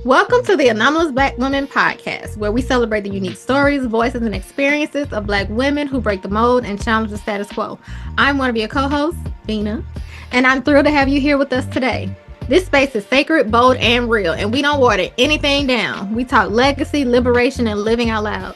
Welcome to the Anomalous Black Women Podcast, where we celebrate the unique stories, voices, and experiences of Black women who break the mold and challenge the status quo. I'm one of your co-hosts, Bina, and I'm thrilled to have you here with us today. This space is sacred, bold, and real, and we don't water anything down. We talk legacy, liberation, and living out loud.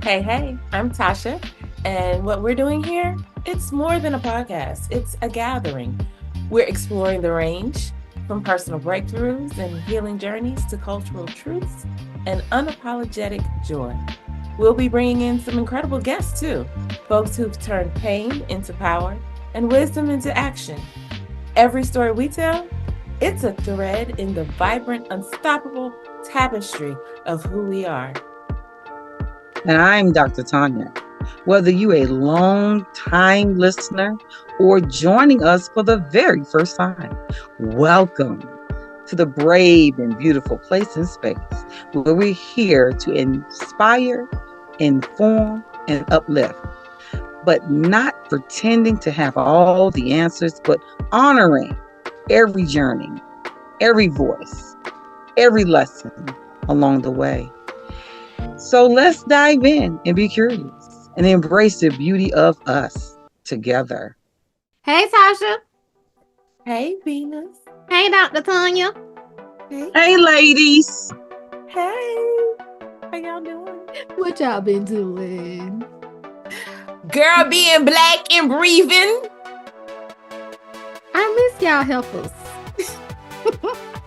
Hey, I'm Tasha, and what we're doing here, it's more than a podcast. It's a gathering. We're exploring the range from personal breakthroughs and healing journeys to cultural truths and unapologetic joy. We'll be bringing in some incredible guests too, folks who've turned pain into power and wisdom into action. Every story we tell, it's a thread in the vibrant, unstoppable tapestry of who we are. And I'm Dr. Tanya. Whether you're a long-time listener or joining us for the very first time, welcome to the brave and beautiful place and space where we're here to inspire, inform, and uplift, but not pretending to have all the answers, but honoring every journey, every voice, every lesson along the way. So let's dive in and be curious and embrace the beauty of us together. Hey, Tasha. Hey, Venus. Hey, Dr. Tanya. Hey, ladies. Hey. How y'all doing? What y'all been doing? Girl, being black and breathing. I miss y'all helpers.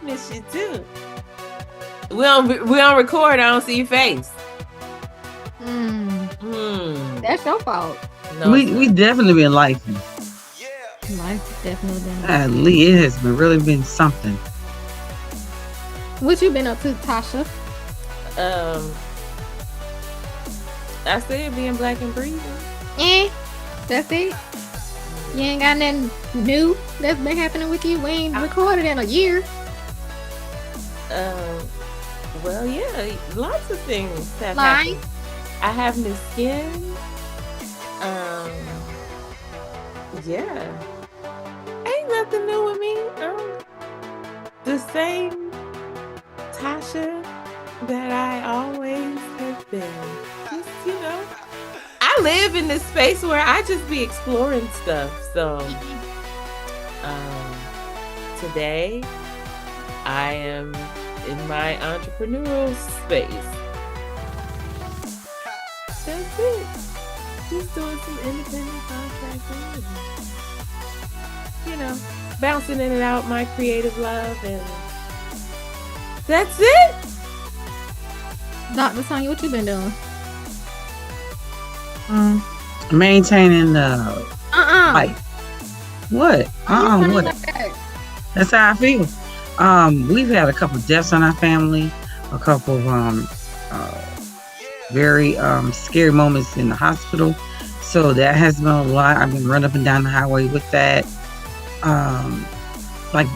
Miss you too. We don't record. I don't see your face. That's your fault. No, we definitely been lifing. Life's definitely been. Lee, it has really been something. What you been up to, Tasha? I said being black and breathing. That's it. You ain't got nothing new that's been happening with you. We ain't recorded in a year. Well, yeah, lots of things have like happened. I have new skin. Yeah. Ain't nothing new with me. The same Tasha that I always have been. Just, I live in this space where I just be exploring stuff. So, today I am in my entrepreneurial space. That's it. Just doing some independent contracting. Bouncing in and out my creative love, and that's it. Dr. Tanya, what you been doing? Maintaining the life. What? What? Like That's how I feel. We've had a couple deaths in our family, a couple of very scary moments in the hospital. So that has been a lot. I've been running up and down the highway with that. Like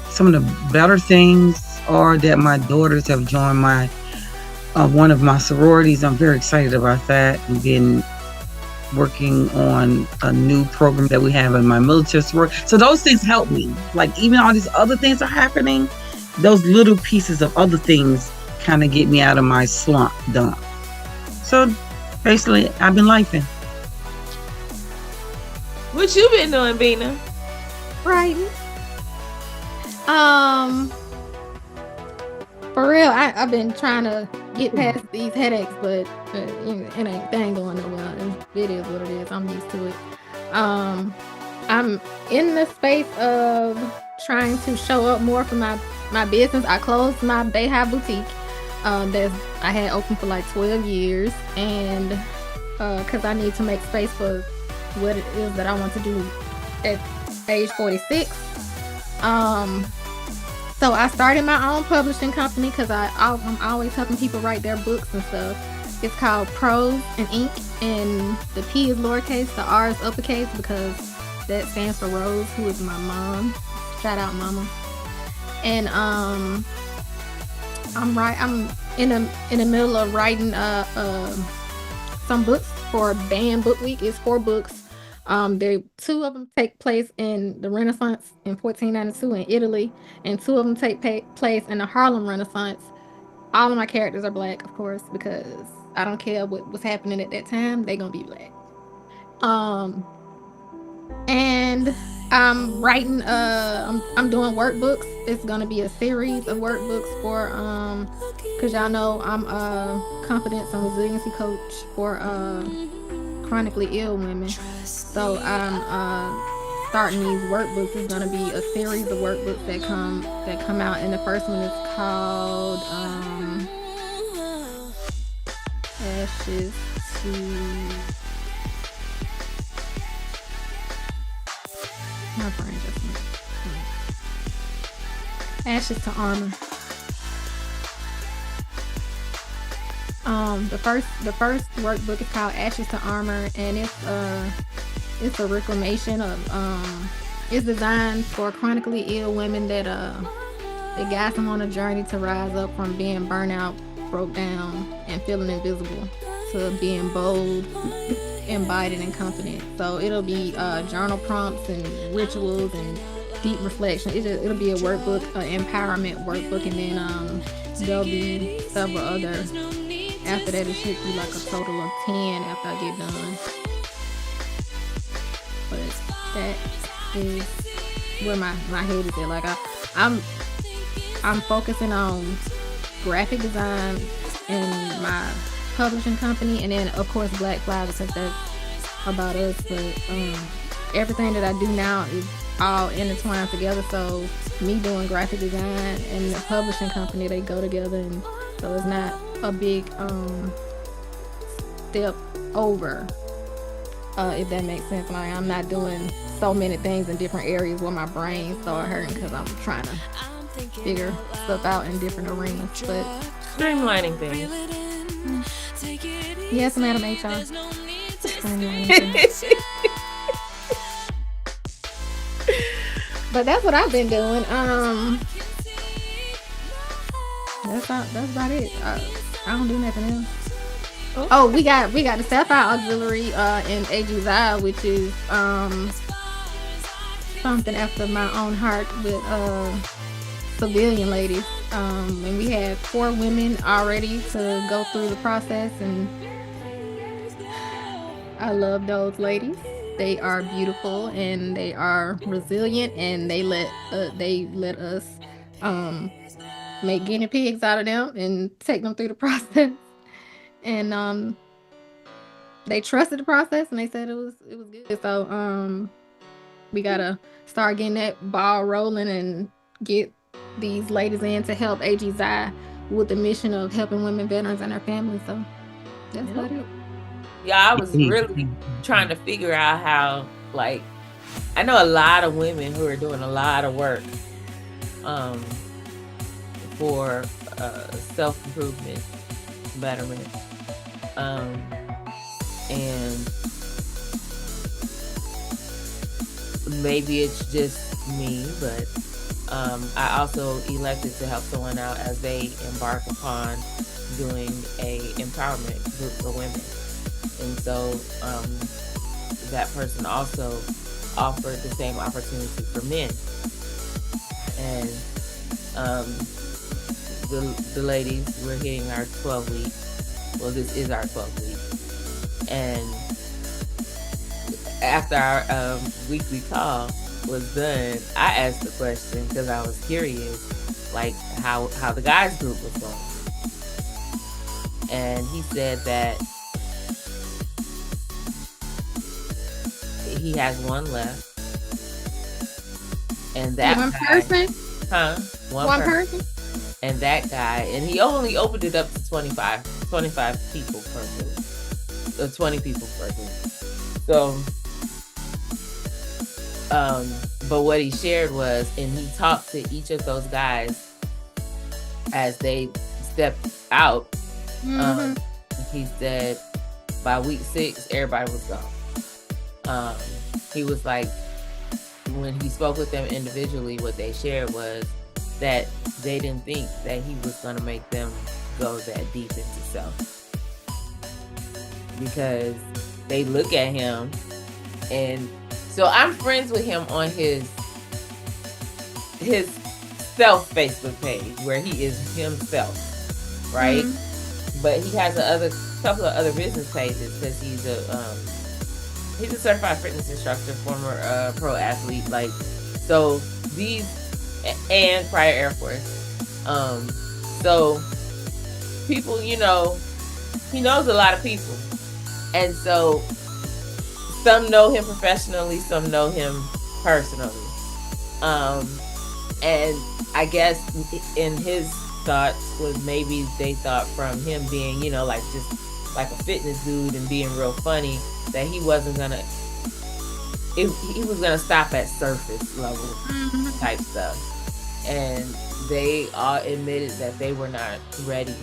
some of the better things are that my daughters have joined my one of my sororities. I'm very excited about that. We've been working on a new program that we have in my military sorority. So those things help me. Like even all these other things are happening, those little pieces of other things kind of get me out of my slump dump. So basically, I've been lifing. What you been doing, Bina? writing. For real, I've been trying to get past these headaches, but they ain't going nowhere. It is what it is. I'm used to it. I'm in the space of trying to show up more for my business. I closed my Bayhive boutique that I had open for like 12 years, and because I need to make space for what it is that I want to do at age 46. So I started my own publishing company because I'm always helping people write their books and stuff. It's called Prose and Ink, and the P is lowercase, the R is uppercase because that stands for Rose, who is my mom. Shout out, mama. And I'm in the middle of writing some books for Band Book Week. It's 4 books Two of them take place in the Renaissance in 1492 in Italy, and two of them take place in the Harlem Renaissance. All of my characters are black, of course, because I don't care what was happening at that time. They're gonna be black. Um, and I'm writing. I'm doing workbooks. It's gonna be a series of workbooks for cause y'all know I'm a confidence and resiliency coach for chronically ill women. So I'm starting these workbooks. It's gonna be a series of workbooks that come out, and the first one is called Ashes to my brain just went. Ashes to Armor. The first workbook is called Ashes to Armor, and it's a reclamation of it's designed for chronically ill women that it guides them on a journey to rise up from being burnt out, broke down, and feeling invisible to being bold, embodied, and confident. So it'll be journal prompts and rituals and deep reflection. It'll be a workbook, empowerment workbook, and then there'll be several other. After that, it should be like a total of 10 after I get done. But that is where my head is at. Like I'm focusing on graphic design in my publishing company, and then of course Black Fly, because that's about us. But everything that I do now is all intertwined together. So me doing graphic design and the publishing company, they go together, and so it's not a big step over, if that makes sense. Like I'm not doing so many things in different areas where my brain start hurting because I'm trying to figure stuff out in different arenas. But streamlining things. Yes, Madam HR. Streamlining things. But that's what I've been doing. That's about it. I don't do nothing else. Oh, we got the Sapphire Auxiliary in AG's, which is something after my own heart with civilian ladies. And we had 4 women already to go through the process, and I love those ladies. They are beautiful and they are resilient, and they let us make guinea pigs out of them and take them through the process. And they trusted the process, and they said it was good. So we gotta start getting that ball rolling and get these ladies in to help AG's with the mission of helping women veterans and their families. So that's what it is. Yeah, I was really trying to figure out how, like, I know a lot of women who are doing a lot of work for self-improvement, betterment, and maybe it's just me, but I also elected to help someone out as they embark upon doing a empowerment group for women. And so that person also offered the same opportunity for men. And the ladies, we're hitting our 12 week. Well, this is our 12th week. And after our weekly call was done, I asked the question because I was curious, like how the guys group was going. And he said that he has one left, and that one guy, person, one person, and that guy, and he only opened it up to 25 people per group, 20 people per group. So, but what he shared was, and he talked to each of those guys as they stepped out. Mm-hmm. He said by week 6, everybody was gone. He was like, when he spoke with them individually, what they shared was that they didn't think that he was going to make them go that deep into self, because they look at him And so I'm friends with him on his self Facebook page where he is himself, right? But he has couple of other business pages because he's a certified fitness instructor, former pro athlete, like so these and prior Air Force. So people, he knows a lot of people, and so some know him professionally, some know him personally. And I guess in his thoughts was maybe they thought from him being, like just like a fitness dude and being real funny that he wasn't gonna he was gonna stop at surface level type stuff. And they all admitted that they were not ready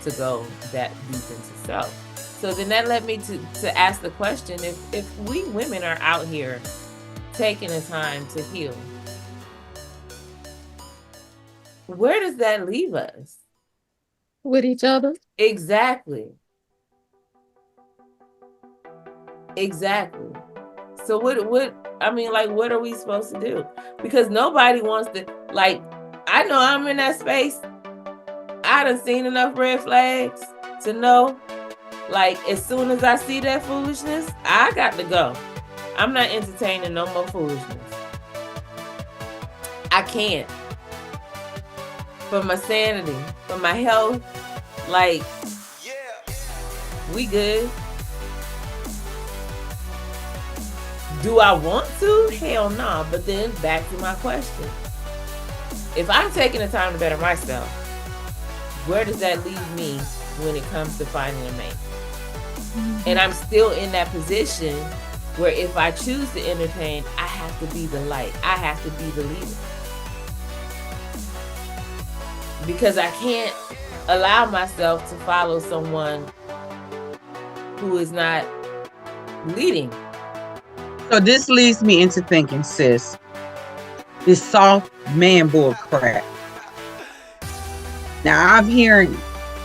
to go that deep into self. So then that led me to ask the question, if we women are out here taking the time to heal, where does that leave us? With each other. Exactly. So what are we supposed to do? Because nobody wants to, like, I know I'm in that space. I done seen enough red flags to know, like, as soon as I see that foolishness, I got to go. I'm not entertaining no more foolishness. I can't. For my sanity, for my health, like, we good. Do I want to? Hell no. Nah. But then back to my question. If I'm taking the time to better myself, where does that leave me when it comes to finding a mate? And I'm still in that position where if I choose to entertain, I have to be the light. I have to be the leader. Because I can't allow myself to follow someone who is not leading. So this leads me into thinking, sis, this soft man bull crap. Now I'm hearing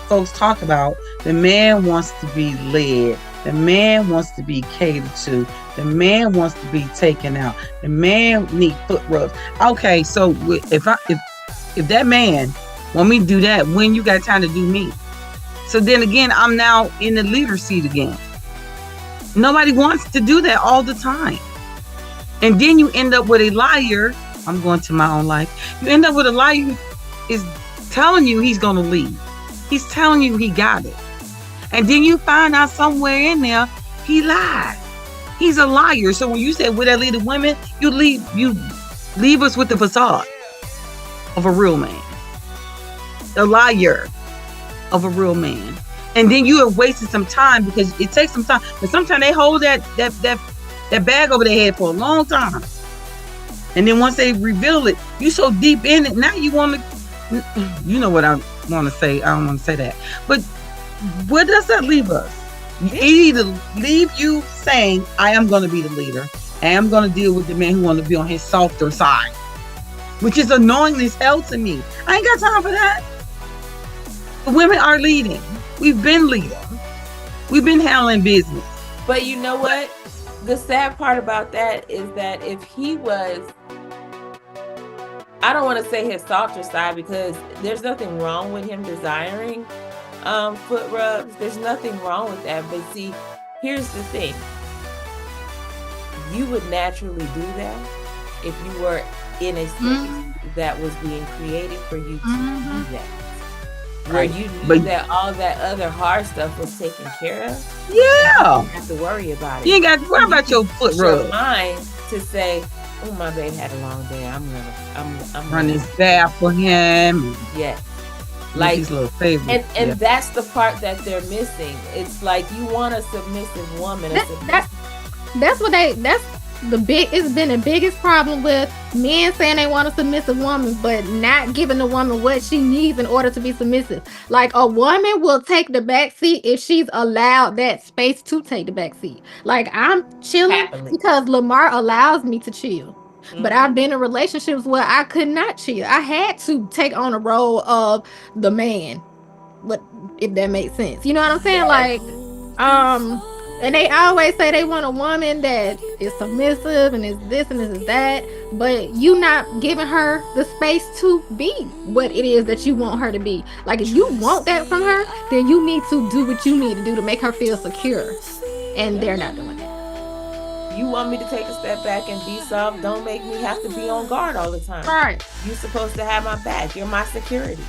folks talk about the man wants to be led, the man wants to be catered to, the man wants to be taken out, the man need foot rubs. Okay, so if that man want me to do that, when you got time to do me? So then again, I'm now in the leader seat again. Nobody wants to do that all the time. And then you end up with a liar. I'm going to my own life. You end up with a liar who is telling you he's going to lead. He's telling you he got it. And then you find out somewhere in there, he lied. He's a liar. So when you say, would that lead the women? You leave us with the facade of a real man. The liar of a real man. And then you have wasted some time because it takes some time. But sometimes they hold that bag over their head for a long time. And then once they reveal it, you so deep in it, now you want to, you know what I want to say. I don't want to say that. But where does that leave us? It either leave you saying, I am going to be the leader. I am going to deal with the man who want to be on his softer side, which is annoying as hell to me. I ain't got time for that. The women are leading. We've been leading. We've been handling business. But you know what? The sad part about that is that if he was, I don't want to say his softer side because there's nothing wrong with him desiring foot rubs. There's nothing wrong with that. But see, here's the thing. You would naturally do that if you were in a space that was being created for you to do that. Where you knew that all that other hard stuff was taken care of. Yeah. You don't have to worry about it. You ain't got to worry about your foot rub. Your mind to say, oh, my baby had a long day. I'm run his bath for him. Yeah. Like his little favorite. And that's the part that they're missing. It's like you want a submissive woman. It's been the biggest problem with men saying they want a submissive woman, but not giving the woman what she needs in order to be submissive. Like, a woman will take the back seat if she's allowed that space to take the back seat. Like, I'm chilling because Lamar allows me to chill. But I've been in relationships where I could not chill. I had to take on a role of the man. But if that makes sense. You know what I'm saying? Like, and they always say they want a woman that is submissive and is this and is that, but you not giving her the space to be what it is that you want her to be. Like if you want that from her, then you need to do what you need to do to make her feel secure, and they're not doing that. You want me to take a step back and be soft? Don't make me have to be on guard all the time. Right. You're supposed to have my back. You're my security.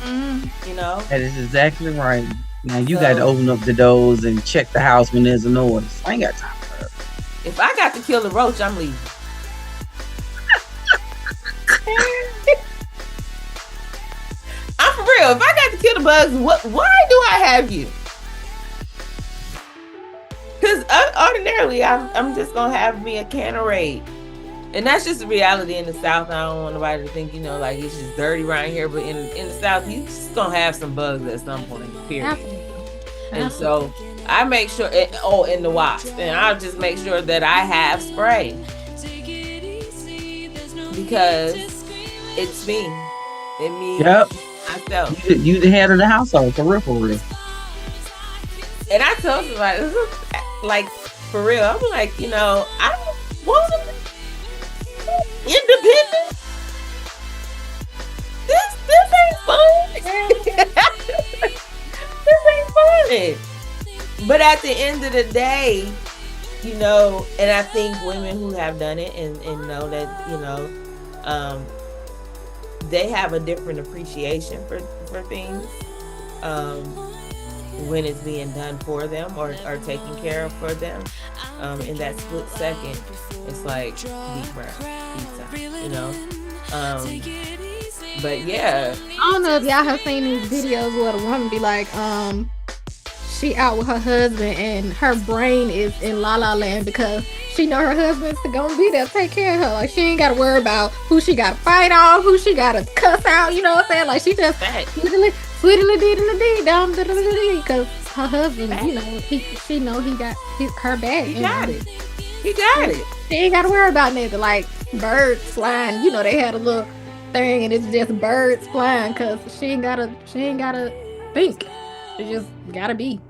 You know? That is exactly right. Now you got to open up the doors and check the house when there's a noise. I ain't got time for that. If I got to kill the roach, I'm leaving. I'm for real. If I got to kill the bugs, why do I have you? Because ordinarily, I'm just going to have me a can of Raid. And that's just the reality in the South. I don't want nobody to think, like it's just dirty around here. But in the South, you just going to have some bugs at some point, period. Absolutely. And so I make sure, in the wasps. And I'll just make sure that I have spray. Because it's me. It means myself. You the head of the household, for real. And I told somebody, like, for real, I'm like, I don't want to be independent. This ain't fun. This ain't fun. But at the end of the day, and I think women who have done it and know that, they have a different appreciation for things. When it's being done for them or taken care of for them, in that split second, it's like deep breath, but yeah, I don't know if y'all have seen these videos where the woman be like, she out with her husband and her brain is in La La Land because she know her husband's gonna be there to take care of her. Like she ain't gotta worry about who she gotta fight off, who she gotta cuss out, you know what I'm saying? Like she just because her husband, she know he got her back. He got it. He got it. She ain't gotta worry about nothing like birds flying. They had a little thing and it's just birds flying because she ain't gotta think. She just gotta be.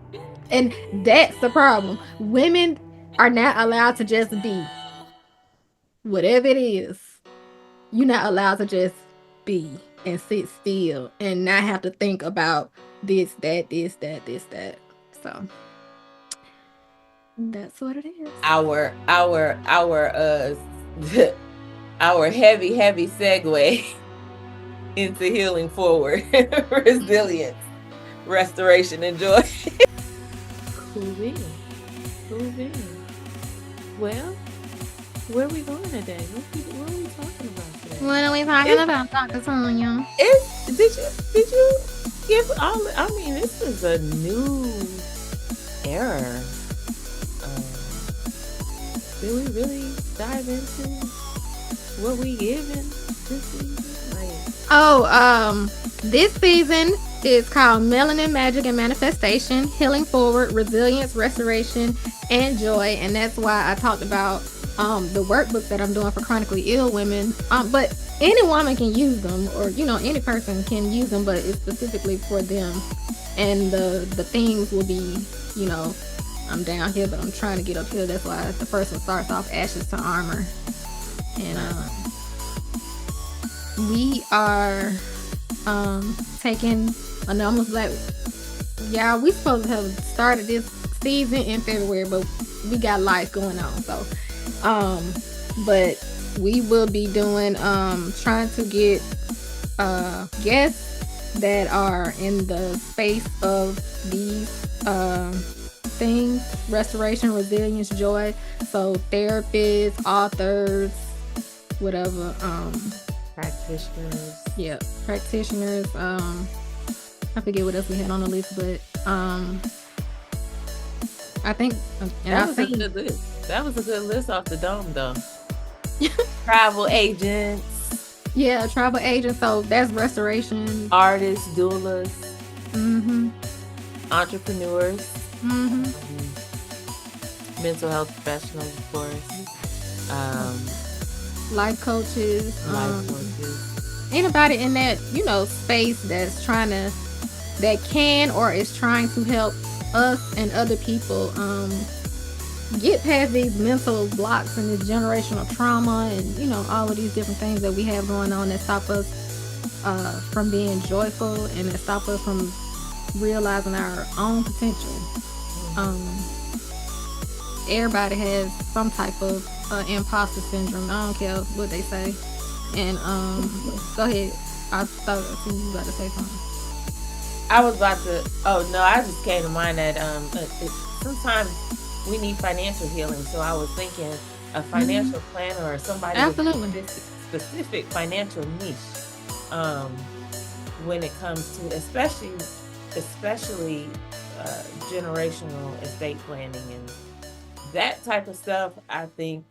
And that's the problem. Women are not allowed to just be. Whatever it is, you're not allowed to just be and sit still and not have to think about this, that. So that's what it is. Our our heavy segue into healing forward, resilience, restoration, and joy. Cool in. Well, where are we going today? What are we talking about today? What are we talking about, Dr. Tanya? Did you give all? I mean, this is a new era. Did we really dive into what we giving this season? This season is called MelaninMagic and Manifestation, Healing Forward, Resilience, Restoration, and Joy. And that's why I talked about the workbook that I'm doing for chronically ill women. But any woman can use them, or any person can use them, but it's specifically for them. And the things will be, I'm down here, but I'm trying to get up here. That's why the first one starts off ashes to armor. And we are taking almost like, we supposed to have started this season in February, but we got life going on. So, but we will be doing, trying to get guests that are in the space of these things: restoration, resilience, joy. So therapists, authors, whatever, practitioners. Yeah, practitioners. I forget what else we had on the list, but I think that was a good list. That was a good list off the dome, though. Travel agents. Yeah, travel agents. So that's restoration. Artists, doulas. Mm-hmm. Entrepreneurs. Mm-hmm. Mental health professionals, of course. Life coaches. Anybody in that, space that's that can or is trying to help us and other people get past these mental blocks and this generational trauma and all of these different things that we have going on that stop us from being joyful and that stop us from realizing our own potential. Um, Everybody has some type of imposter syndrome. I don't care what they say. And go ahead. I thought you was about to say something. I was about to. Oh no, I just came to mind that sometimes we need financial healing. So I was thinking a financial planner or somebody Absolutely. with this specific financial niche. When it comes to especially generational estate planning and that type of stuff, I think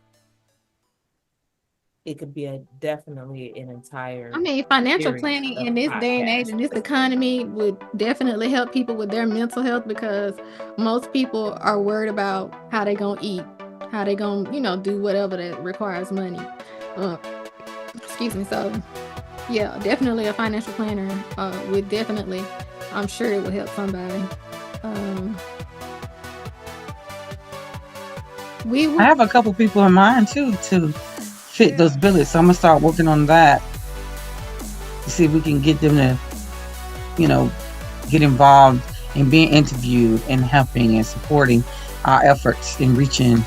it could be definitely an entire. I mean, financial series planning of in this day and age, in this podcasts. economy, would definitely help people with their mental health because most people are worried about how they gonna eat, how they gonna, do whatever that requires money. Excuse me. So, yeah, definitely a financial planner would definitely, I'm sure it would help somebody. I have a couple people in mind too to fit those billets. So I'm gonna start working on that to see if we can get them to, get involved in being interviewed and helping and supporting our efforts in reaching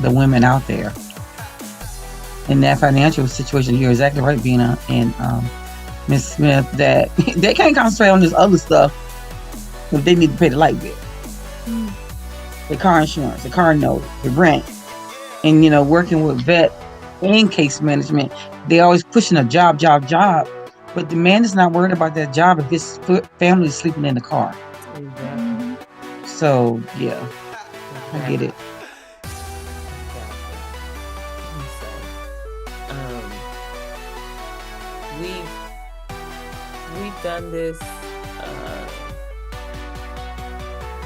the women out there. In that financial situation, you're exactly right, Bina and Miss Smith, that they can't concentrate on this other stuff if they need to pay the light bill, the car insurance, the car note, the rent, and working with vet and case management. They always pushing a job, but the man is not worried about that job if his family is sleeping in the car. Exactly. So yeah, I get it. We've done this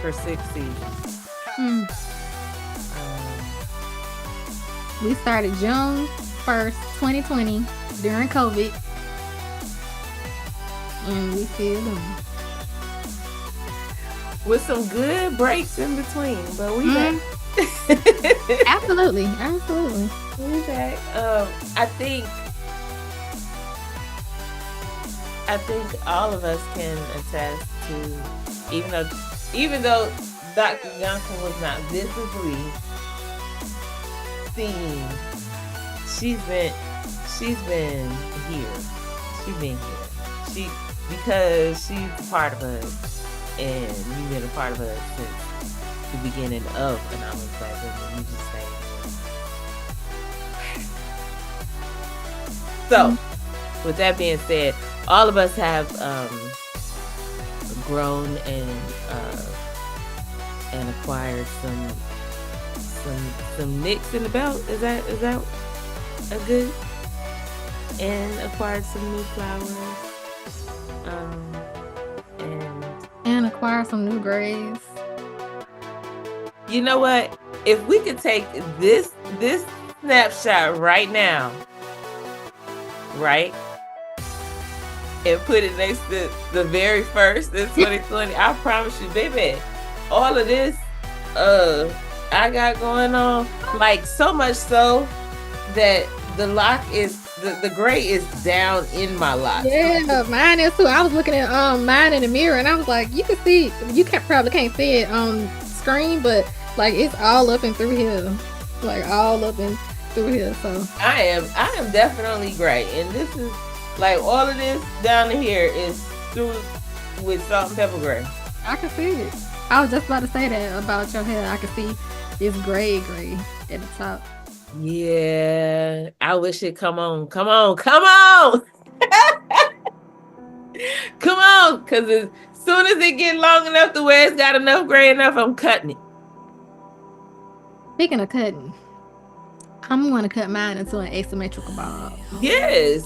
for 6 seasons. We started June 1st, 2020, during COVID, and we still going. With some good breaks in between, but we back. Absolutely. We back. I think all of us can attest to, even though Dr. Johnson was not visibly seen, she's been here. Because she's a part of us, and you've been a part of us since the beginning of Anomalous Black Women. You just say. So, with that being said, all of us have grown and acquired some nicks in the belt. Is that a good? And acquired some new flowers. And acquire some new grays. You know what? If we could take this snapshot right now, right, and put it next to the very first in 2020, I promise you, baby, all of this I got going on, like so much so that the lock is the gray is down in my lock. Yeah, mine is too. I was looking at mine in the mirror and I was like, you can see, probably can't see it on screen, but like it's all up and through here. Like all up and through here. So I am definitely gray. And this is like all of this down here is through with salt and pepper gray. I can see it. I was just about to say that about your hair. I can see it's gray at the top. Yeah, I wish it come on. Come on. Because as soon as it get long enough to where it's got enough gray enough, I'm cutting it. Speaking of cutting, I'm going to cut mine into an asymmetrical bob. Yes,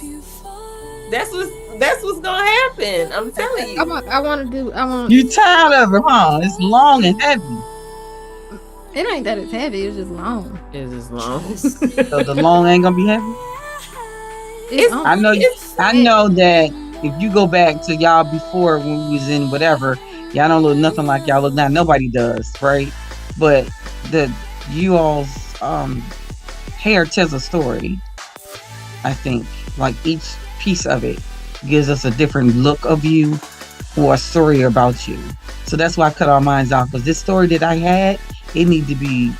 that's what's gonna happen. I'm telling you. I want to. You tired of it, huh? It's long and heavy. It ain't that it's heavy. It's just long. It's just long. So the long ain't gonna be heavy. I know that if you go back to y'all before when we was in whatever, y'all don't look nothing like y'all look now. Nobody does, right? But you all's hair tells a story. I think like each piece of it gives us a different look of you or a story about you. So that's why I cut our minds off. Because this story that I had, it need to be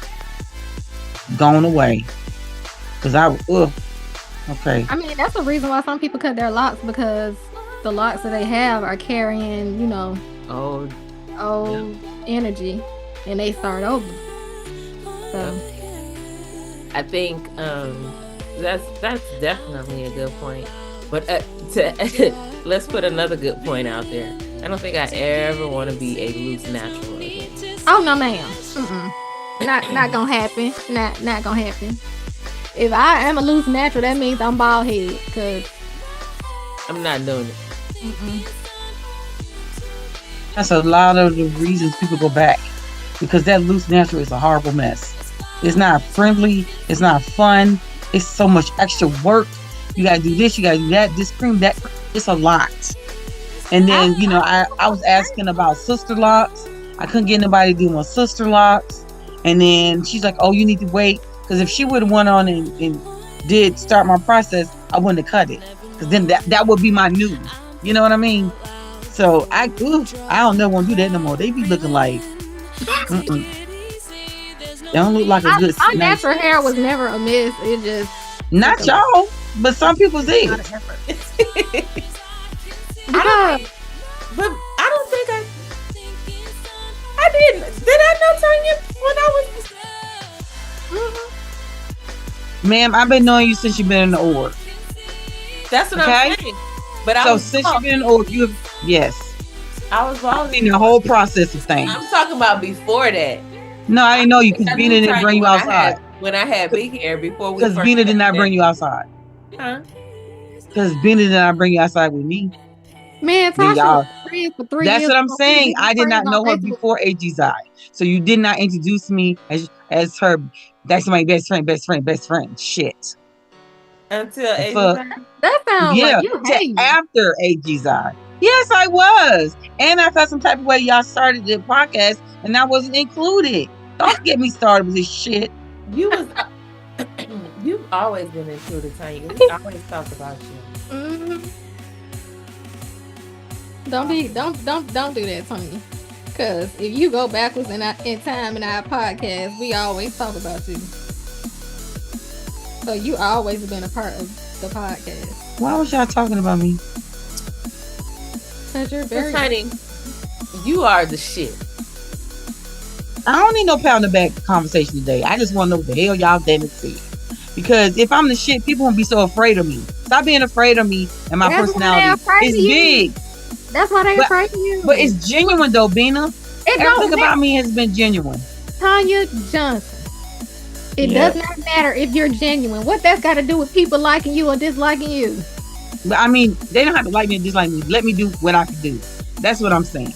gone away. Because okay. I mean, that's the reason why some people cut their locks, because the locks that they have are carrying, old energy, and they start over. So I think that's definitely a good point. But let's put another good point out there. I don't think I ever want to be a loose natural again. oh no, ma'am. Not gonna happen. Not gonna happen. If I am a loose natural, that means I'm bald headed. Cause I'm not doing it. That's a lot of the reasons people go back, because that loose natural is a horrible mess. It's not friendly. It's not fun. It's so much extra work. You gotta do this. You gotta do that. This cream, that. It's a lot. And then I was asking about sister locks. I couldn't get anybody to do my sister locks. And then she's like, "Oh, you need to wait." Because if she would have went on and did start my process, I wouldn't have cut it. Because then that would be my new. You know what I mean? So I don't know want to do that no more. They be looking like, they don't look like a good. My natural hair was never a miss. It just not y'all, but some people's is. But I don't think I didn't. Did I know Tanya when I was? Ma'am, I've been knowing you since you've been in the org. That's what I'm saying. But since you've been in the org, yes. I was wrong in the whole process of things. I'm talking about before that. No, I didn't know you because Bina didn't bring you outside. When I had big hair before we. Because Bina did not bring you outside. Huh? Because Bina did not bring you outside with me. Man, Tasha friends for 3 years. That's what I'm saying. I did not know her before AG's eye. So you did not introduce me as her. That's my best friend. Shit. Until AG's eye? That sounds like you hate me. After AG's eye. Yes, I was. And I felt some type of way y'all started the podcast and I wasn't included. Don't get me started with this shit. You've always been included, Tanya. We always talk about you. Mm-hmm. Don't do that, Tony. Because if you go backwards in time in our podcast, we always talk about you. So you always been a part of the podcast. Why was y'all talking about me? Because you're very Honey, you are the shit. I don't need no pat on the back conversation today. I just want to know what the hell y'all damn it said. Because if I'm the shit, people won't be so afraid of me. Stop being afraid of me and my personality. It's big. That's why they're afraid of you. But it's genuine though, Bina. Everything about me has been genuine. Tanya Johnson. It does not matter if you're genuine. What that's got to do with people liking you or disliking you? But I mean, they don't have to like me or dislike me. Let me do what I can do. That's what I'm saying.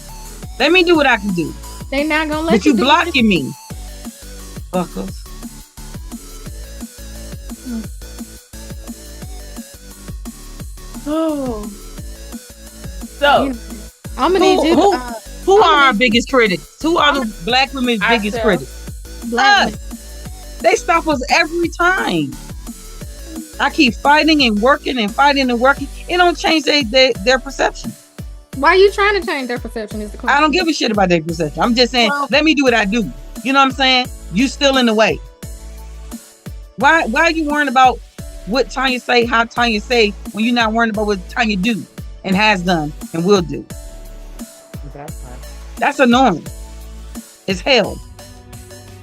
Let me do what I can do. They're not gonna let you. But you blocking me, fuckers. Oh. So I'm gonna need you. Who are our biggest critics? Who are the black women's biggest critics? Black. They stop us every time. I keep fighting and working and fighting and working. It don't change their perception. Why are you trying to change their perception? Is the question. I don't give a shit about their perception. I'm just saying, let me do what I do. You know what I'm saying? You still in the way. Why are you worrying about what Tanya say, how Tanya say, when you're not worrying about what Tanya do and has done and will do? That's annoying. It's hell.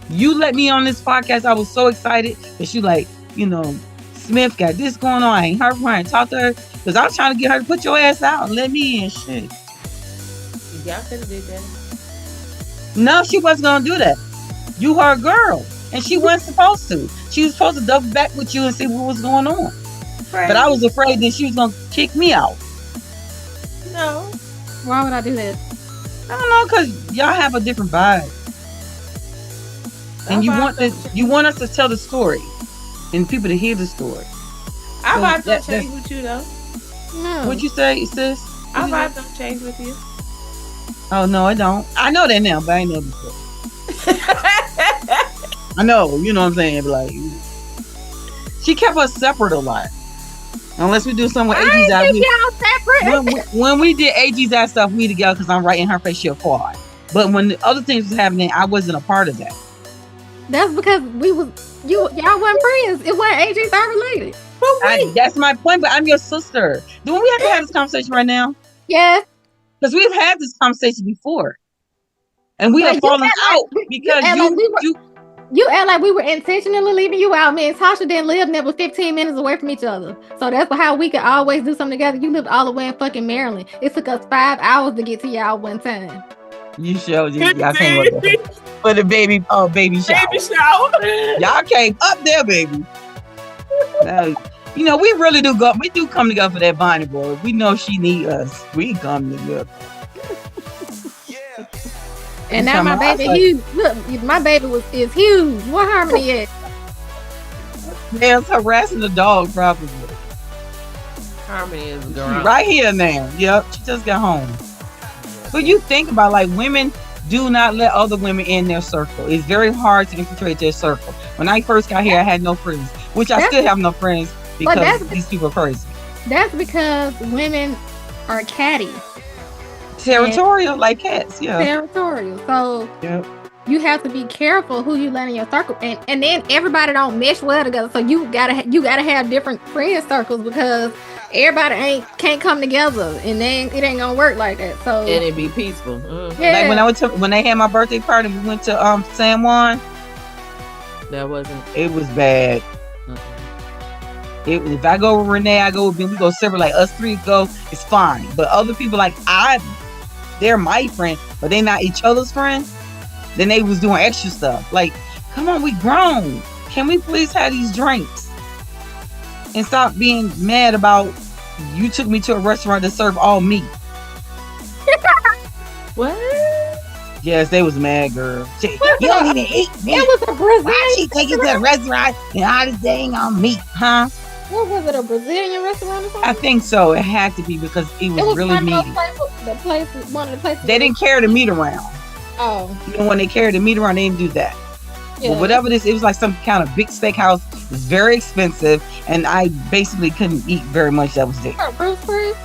You let me on this podcast. I was so excited that you Smith got this going on. I ain't heard from her and talked to her because I was trying to get her to put your ass out and let me in. Shit. Y'all could have did that. No, she wasn't gonna do that. You her girl, and she wasn't supposed to. She was supposed to double back with you and see what was going on. Right. But I was afraid that she was gonna kick me out. No. Why would I do that? I don't know, cause y'all have a different vibe, and you want us to tell the story, and people to hear the story. Our vibe don't change with you though. No. What'd you say, sis? Our vibe don't change with you. Oh no, it don't. I know that now, but I ain't know before. I know, you know what I'm saying? Like, she kept us separate a lot. Unless we do something with I AG's out. ain't think y'all separate. When we did AG's out stuff, we together because I'm right in her face, she'll quad. But when the other things was happening, I wasn't a part of that. That's because y'all weren't friends. It wasn't AG star related. That's my point, but I'm your sister. Do we have to have this conversation right now? Yes. Because we've had this conversation before. And we have fallen out because you act like we were intentionally leaving you out. Me and Tasha didn't live never 15 minutes away from each other. So that's how we could always do something together. You lived all the way in fucking Maryland. It took us 5 hours to get to y'all one time. You showed y'all came up there for the baby shower. Baby shower. Y'all came up there, baby. Now, we really do go. We do come together for that Bonnie boy. We know she need us. We come together. And now my baby huge. Look, my baby is huge. What Harmony is? Man's harassing the dog probably. Harmony is girl. Right here now. Yep, she just got home. But you think about, like, women do not let other women in their circle. It's very hard to infiltrate their circle. When I first got here, I had no friends, which I still have no friends because these people are crazy. That's because women are catty. Territorial, like cats, yeah. Territorial. So you have to be careful who you let in your circle, and then everybody don't mesh well together. So you gotta have different friend circles because everybody can't come together, and then it ain't gonna work like that. So and it be peaceful. Yeah. Like when they had my birthday party, we went to San Juan. That wasn't. It was bad. If I go with Renee, I go with Ben. We go separate. Like us three go, it's fine. But other people, like they're my friend, but they not each other's friend. Then they was doing extra stuff. Like, come on, we grown. Can we please have these drinks and stop being mad about you took me to a restaurant to serve all meat? What? Yes, they was mad, girl. You don't even eat meat. It was a Brazilian. Why she take you to a restaurant and all this dang on meat, huh? What was it, a Brazilian restaurant or something? I think so. It had to be because it was really meaty. One of the places. They didn't carry the meat around. Oh. Even when they carried the meat around, they didn't do that. Yeah. But whatever this, it was like some kind of big steakhouse. It was very expensive, and I basically couldn't eat very much that was there. Bruce Chris?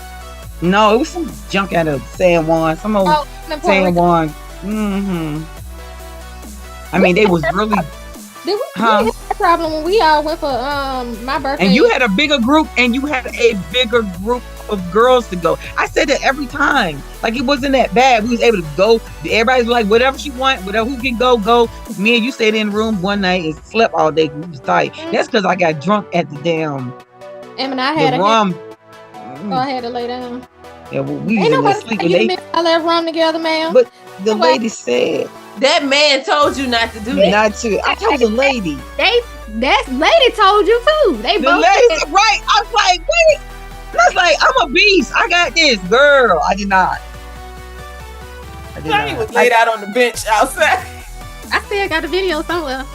No, it was some junk out of San Juan. Some old San Juan. Mm-hmm. I mean, they was really. Did we have a problem when we all went for my birthday? And you had a bigger group, and you had a bigger group of girls to go. I said that every time. Like, it wasn't that bad. We was able to go. Everybody's like, whatever she want, whatever who can go. Me and you stayed in the room one night and slept all day. We was tired. Mm-hmm. That's because I got drunk at the damn. And I had rum. So I had to lay down. Yeah, well, we was asleep. I left rum together, ma'am. But the lady said. That man told you not to do that. Not to. I told the lady. That lady told you too. The lady said, right. I was like, wait. And I was like, I'm a beast. I got this, girl. I did not. Johnny was laid out on the bench outside. I still got the video somewhere.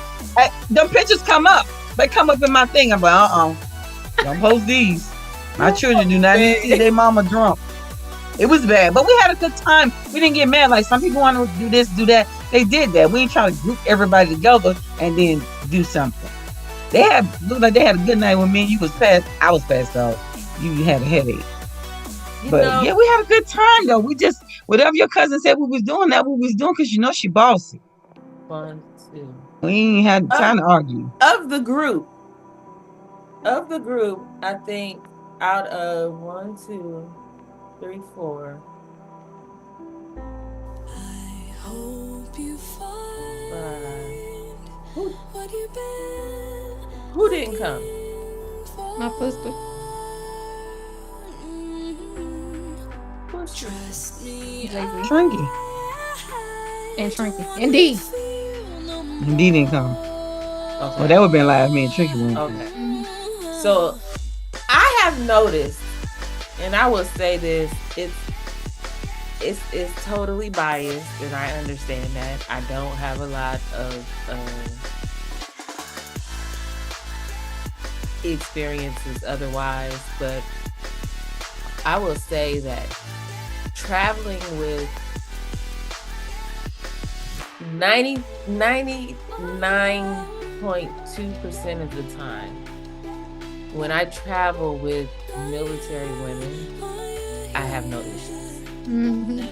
The pictures come up. They come up in my thing. I'm like, don't post these. My children do not need to see their mama drunk. It was bad, but we had a good time. We didn't get mad. Like, some people want to do this, do that. They did that. We ain't trying to group everybody together and then do something. Looked like they had a good night when me and you was passed. I was passed out. You had a headache. But yeah, we had a good time though. We just, whatever your cousin said we was doing, that we was doing, because you know she bossy. 1, 2. We ain't had time to argue. Of the group, I think out of 1, 2, 3, 4. I hope you find what you've been. Who didn't come? My sister. Trust me. Shrinky. And Shrinky. And D. And D didn't come. Okay. Well, that would have been like me and Shrinky went. Okay. So I have noticed, and I will say this, it's totally biased, and I understand that. I don't have a lot of experiences otherwise, but I will say that traveling with 99.2% of the time, when I travel with military women, I have no issues. Mhm.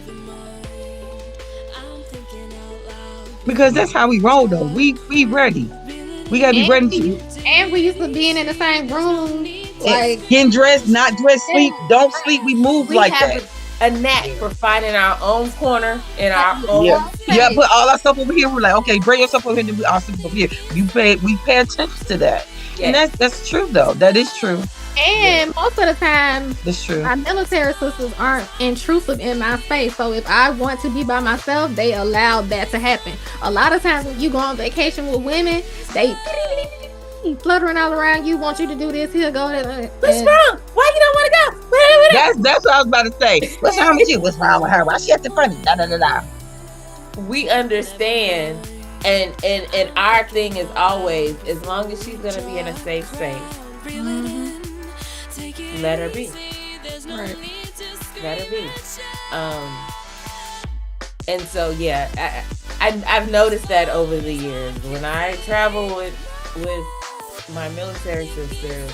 Because that's how we roll, though. We ready. We gotta be ready to And we used to being in the same room, like getting dressed, not dressed, sleep, don't sleep. We move We like have that. a knack for finding our own corner in our Yeah, own yeah. space. Put all our stuff over here. We're like, okay, bring your stuff over here. And our stuff over here. We pay attention to that, and Yes. that's true though. That is true. And most of the time, That's true. my military sisters aren't intrusive in my space. So if I want to be by myself, they allow that to happen. A lot of times when you go on vacation with women, they fluttering all around you, want you to do this, here, go there. What's wrong? Why you don't want to go? That's what I was about to say. What's wrong with you? What's wrong with her? Why she acting funny? Da da da da. We understand, and our thing is always, as long as she's gonna be in a safe space, let her be. Right. Let her be. And so yeah, I've noticed that over the years. When I travel with my military sisters,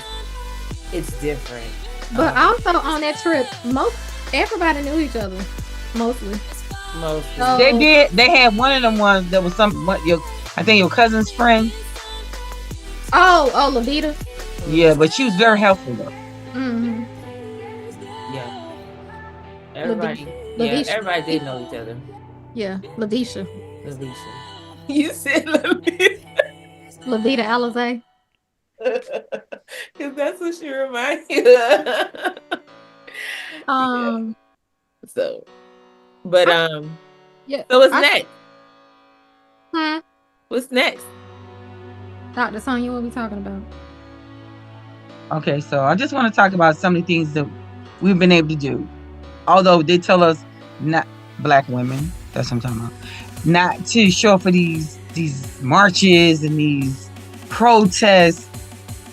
it's different. But also on that trip, everybody knew each other, mostly. So, They did. They had one of them ones that was I think your cousin's friend. Oh, Levita. Yeah, but she was very helpful though. Mm-hmm. Yeah. Everybody. Lavisha. Yeah, everybody did know each other. Yeah, Lavisha. You said Lavisha. Levita Alizé. Because that's what she reminds you of. So, but yeah. So what's next? Huh? What's next? Dr. Sonia, what are we talking about? Okay, so I just want to talk about some of the things that we've been able to do. Although they tell us, not Black women, that's what I'm talking about, not to show up for these marches and these protests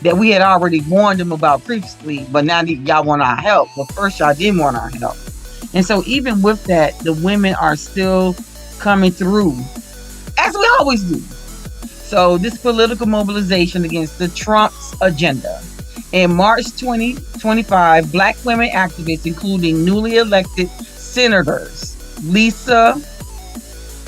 that we had already warned them about previously, but now y'all want our help. But first y'all didn't want our help. And so even with that, the women are still coming through, as we always do. So this political mobilization against the Trump's agenda. In March 2025, Black women activists, including newly elected senators Lisa,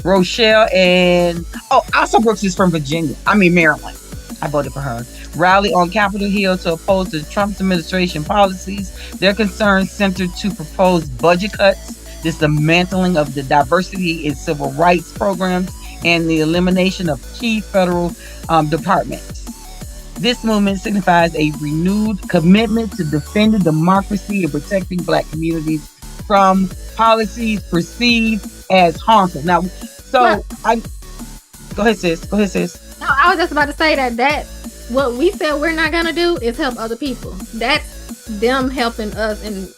Rochelle, and Asa Brooks is from Maryland. I voted for her. Rally on Capitol Hill to oppose the Trump administration policies. Their concerns centered to propose budget cuts, dismantling of the diversity and civil rights programs, and the elimination of key federal departments. This movement signifies a renewed commitment to defending democracy and protecting Black communities from policies perceived as harmful. Now, go ahead, sis. No, I was just about to say that what we said we're not gonna do is help other people. That's them helping us in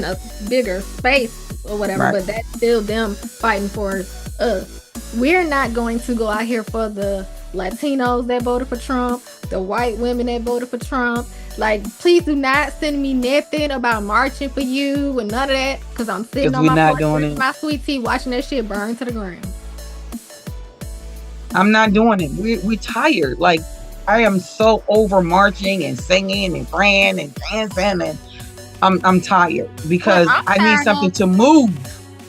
a bigger space or whatever, Right. But that's still them fighting for us. We're not going to go out here for the Latinos that voted for Trump, the white women that voted for Trump. Like, please do not send me nothing about marching for you and none of that, because I'm sitting on my porch drinking my sweet tea, watching that shit burn to the ground. I'm not doing it. We're tired. Like, I am so over marching and singing and praying and dancing, and I'm tired because I need something to move.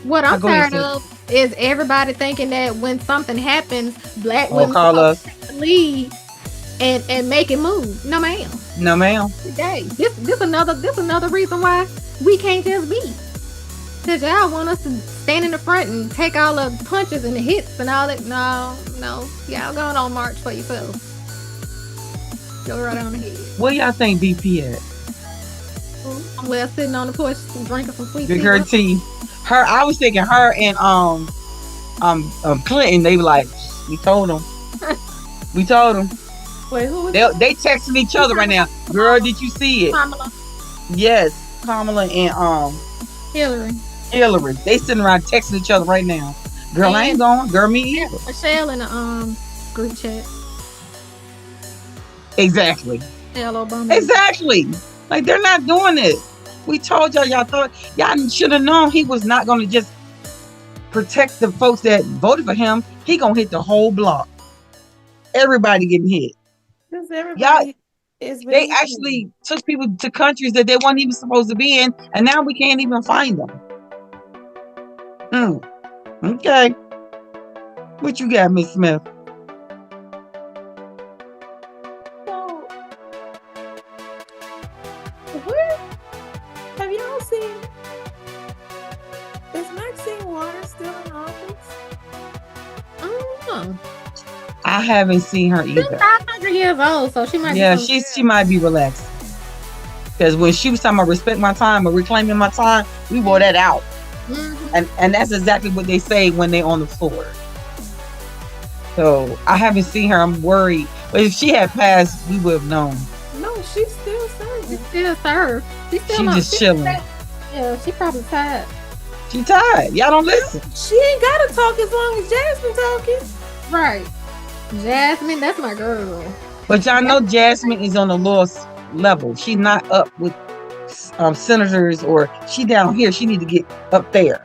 What I'm tired of is everybody thinking that when something happens, Black women call us lead and make it move. No ma'am. No ma'am. Today, this another reason why we can't just be. Cause y'all want us to stand in the front and take all the punches and the hits and all that. No, y'all going on march for yourself. Go right on ahead. Where y'all think BP at? Well, sitting on the porch drinking some sweet tea. Her tea. I was thinking her and Clinton. They were like, we told them. We told them. Wait, who was they texting each other right now. Girl, did you see it? Kamala. Yes, Kamala and Hillary. They sitting around texting each other right now. Girl, I ain't going. Girl, me either. Michelle in the group chat. Exactly. Michelle Obama. Exactly. Like, they're not doing it. We told y'all thought y'all should have known he was not going to just protect the folks that voted for him, he gonna hit the whole block. Everybody getting hit. Because everybody is They beneath actually him. took people to countries that they weren't even supposed to be in, and now we can't even find them. Okay. What you got, Miss Smith? So, where have y'all seen? Is Maxine Waters still in office? I don't know. I haven't seen her She's either. 500 years old, so she might. Yeah, be she might be relaxed. Because when she was talking about respect my time or reclaiming my time, we wore that out. And that's exactly what they say when they're on the floor. So I haven't seen her. I'm worried. But if she had passed, we would have known. No, she's still serving. She still serves. She's still She not, just chilling. Yeah, she probably tired. She tired. Y'all don't listen. She ain't gotta talk as long as Jasmine talking. Right. Jasmine, that's my girl. But y'all know Jasmine is on the lowest level. She's not up with senators, or she down here. She need to get up there.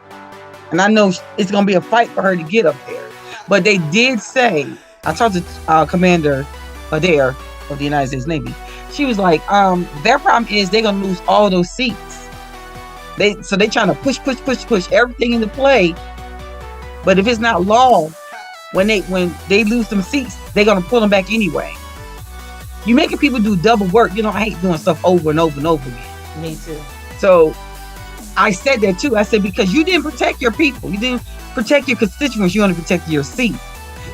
And I know it's going to be a fight for her to get up there. But they did say, I talked to Commander Adair of the United States Navy. She was like, their problem is they're going to lose all those seats. So they trying to push everything into play. But if it's not law, when they lose some seats, they're going to pull them back anyway. You making people do double work. You know, I hate doing stuff over and over and over again. Me too. So I said that too. I said, because you didn't protect your people. You didn't protect your constituents. You want to protect your seat.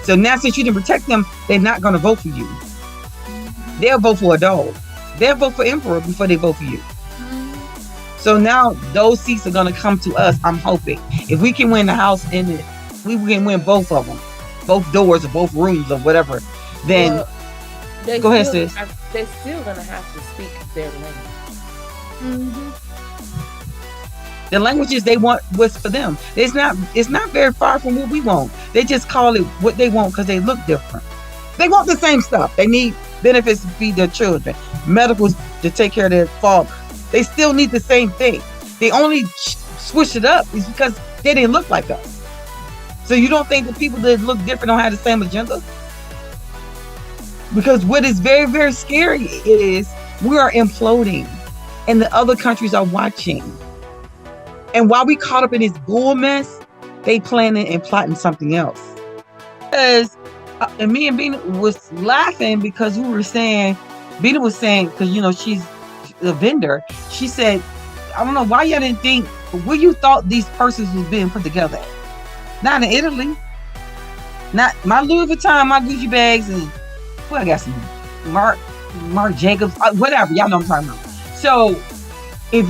So now since you didn't protect them, they're not going to vote for you. They'll vote for a dog. They'll vote for Emperor before they vote for you. So now those seats are going to come to us, I'm hoping. If we can win the House and we can win both of them, both doors or both rooms or whatever, then go ahead, sis. They're still going to have to speak their language. The languages they want what's for them. It's not very far from what we want. They just call it what they want because they look different. They want the same stuff. They need benefits to feed their children, medicals to take care of their father. They still need the same thing. They only switch it up is because they didn't look like us. So you don't think the people that look different don't have the same agenda? Because what is very, very scary is we are imploding and the other countries are watching. And while we caught up in this bull mess, they planning and plotting something else. Because and me and Bina was laughing because Bina was saying, because you know she's a vendor, she said, I don't know why y'all didn't think where you thought these persons was being put together at. Not in Italy. Not my Louis Vuitton, my Gucci bags, and well, I got some Marc Jacobs, whatever, y'all know what I'm talking about. So if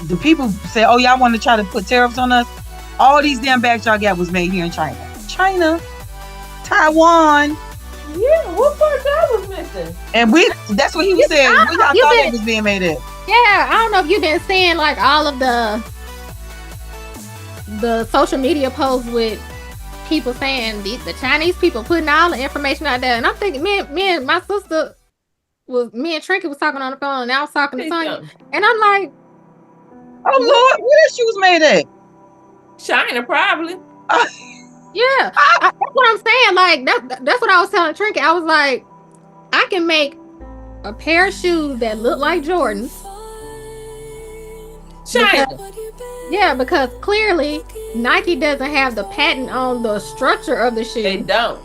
the people say, oh, y'all want to try to put tariffs on us, all these damn bags y'all got was made here in China. Taiwan. Yeah, what part that was missing? And that's what he was saying. Where y'all thought it was being made at? Yeah, I don't know if you've been seeing like all of the social media posts with people saying the Chinese people putting all the information out there. And I'm thinking, me and my sister me and Trinket was talking on the phone, and I was talking to Sonya, and I'm like, oh Lord, where that shoes made at? China, probably. Yeah, that's what I'm saying. Like that's what I was telling Trinket. I was like, I can make a pair of shoes that look like Jordans. China. Because clearly Nike doesn't have the patent on the structure of the shoe. They don't.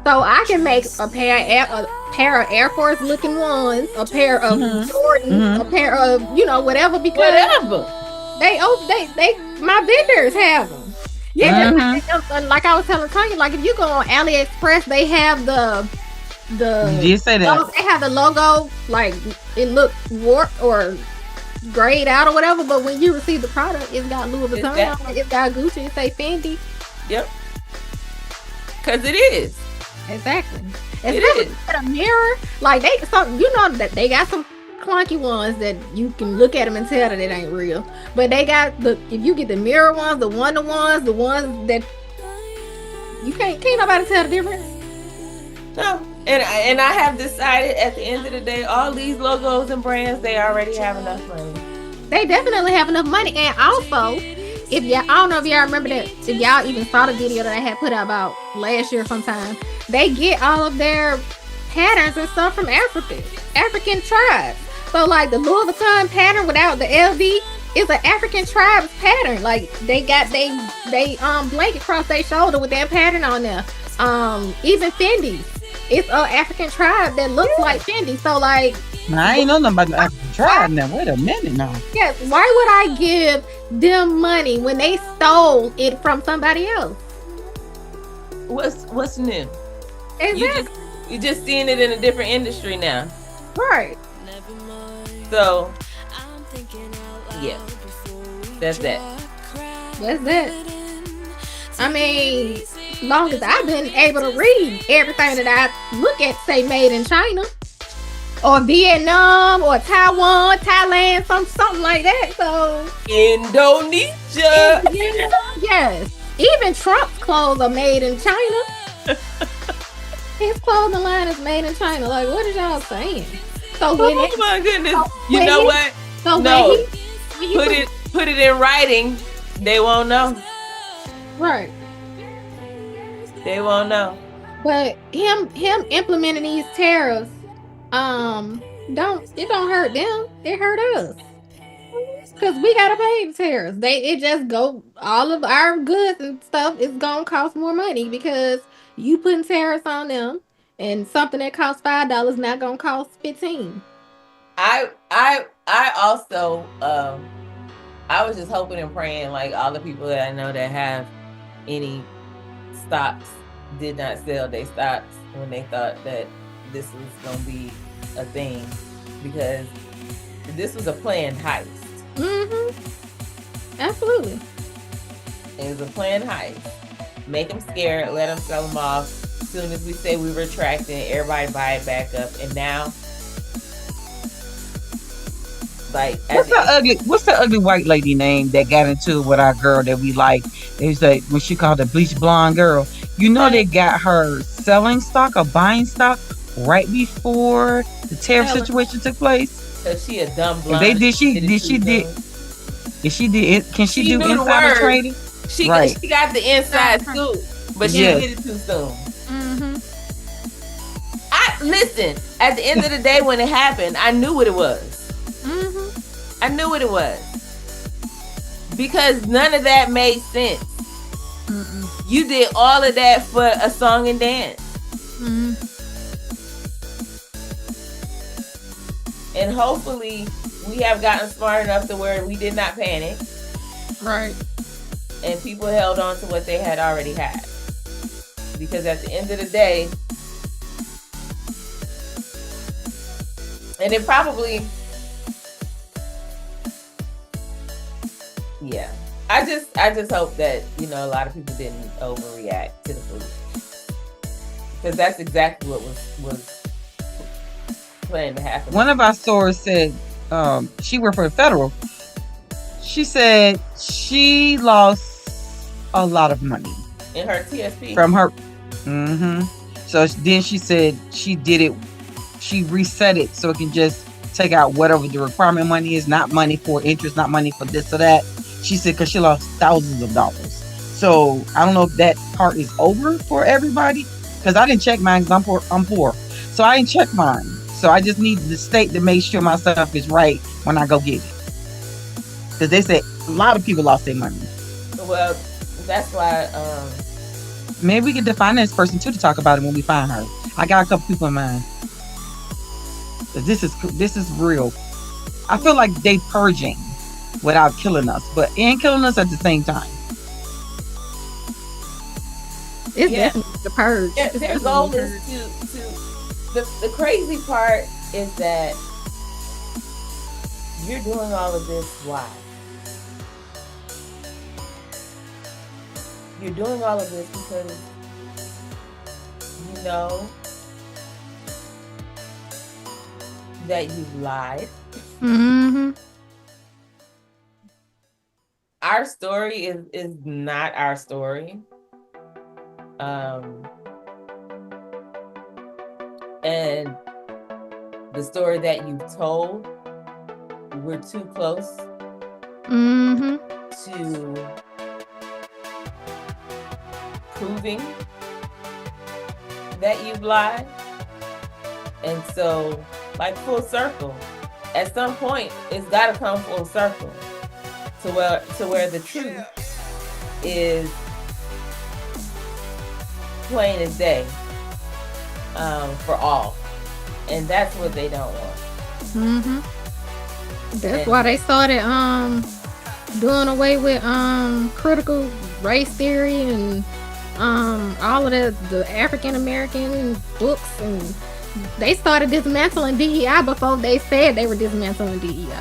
So I can make a pair of Air Force looking ones, a pair of Jordans, a pair of whatever, because they my vendors have them. Yeah, like I was telling Tanya, like if you go on AliExpress, they have the you say that they have the logo, like it looks warped or grayed out or whatever, but when you receive the product, it's got Louis Vuitton, it's got Gucci, it say Fendi. Yep. Because it is. Exactly. It is. A mirror, like that they got some clunky ones that you can look at them and tell that it ain't real. But they got if you get the mirror ones, the ones that you can't nobody tell the difference. No. And I have decided at the end of the day, all these logos and brands, they already have enough money. They definitely have enough money, and also if y'all, I don't know if y'all remember that, if y'all even saw the video that I had put out about last year sometime, they get all of their patterns and stuff from African tribes. So like the Louis Vuitton pattern without the LV is an African tribe's pattern. Like they got they blanket across their shoulder with that pattern on there. Even Fendi, it's an African tribe that looks like Fendi. So like, I ain't know nothing about the African tribe now. Wait a minute now. yes, why would I give them money when they stole it from somebody else? What's new? Exactly. You just seeing it in a different industry now. Right. So yeah, that's that. That's it. I mean, long as I've been able to read everything that I look at, say made in China or Vietnam or Taiwan, Thailand, something like that. So Indonesia. Yes. Even Trump's clothes are made in China. His clothing line is made in China. Like, what is y'all saying? So when oh my goodness! So you know what? So no, when put it in writing. They won't know. Right. They won't know. But him implementing these tariffs, don't hurt them. It hurt us. Cause we gotta pay the tariffs. It just go, all of our goods and stuff is gonna cost more money because you putting tariffs on them, and something that costs $5 not gonna cost 15. I also I was just hoping and praying like all the people that I know that have any stocks did not sell their stocks when they thought that this was gonna be a thing, because this was a planned heist. Absolutely. It was a planned heist. Make them scared, let them sell them off. As soon as we say we retracting, everybody buy it back up, and now, like, what's the ugly white lady name that got into it with our girl that we like? It was like when she called the bleach blonde girl. You know, they got her selling stock or buying stock right before the tariff situation took place. Cause she a dumb blonde. Can she do insider trading? She got the inside scoop, but she did it too soon. Listen, at the end of the day, when it happened, I knew what it was. I knew what it was, because none of that made sense. You did all of that for a song and dance. And hopefully we have gotten smart enough to where we did not panic. Right. And people held on to what they had already had. Because at the end of the day, and it probably, yeah. I just hope that, a lot of people didn't overreact to the food. Because that's exactly what was planned to happen. One of our stores said, she worked for the federal. She said she lost a lot of money in her TSP from her. So then she said she did it. She reset it so it can just take out whatever the requirement money is, not money for interest, not money for this or that. She said because she lost thousands of dollars. So I don't know if that part is over for everybody, because I didn't check mine because I'm poor. So I didn't check mine. So I just need the state to make sure my stuff is right when I go get it. Because they said a lot of people lost their money. Well, that's why maybe we get the finance person too to talk about it when we find her. I got a couple people in mind. This is real. I feel like they purging without killing us, but ain't killing us at the same time. It's definitely the purge. Their goal is to the crazy part is that you're doing all of this. Why? You're doing all of this because you know that you've lied. Our story is not our story. And the story that you've told, we're too close to proving that you've lied. And so, like, full circle, at some point, it's got to come full circle to where the truth is plain as day for all. And that's what they don't want. That's why they started doing away with critical race theory and all of the African American books, and they started dismantling DEI before they said they were dismantling DEI.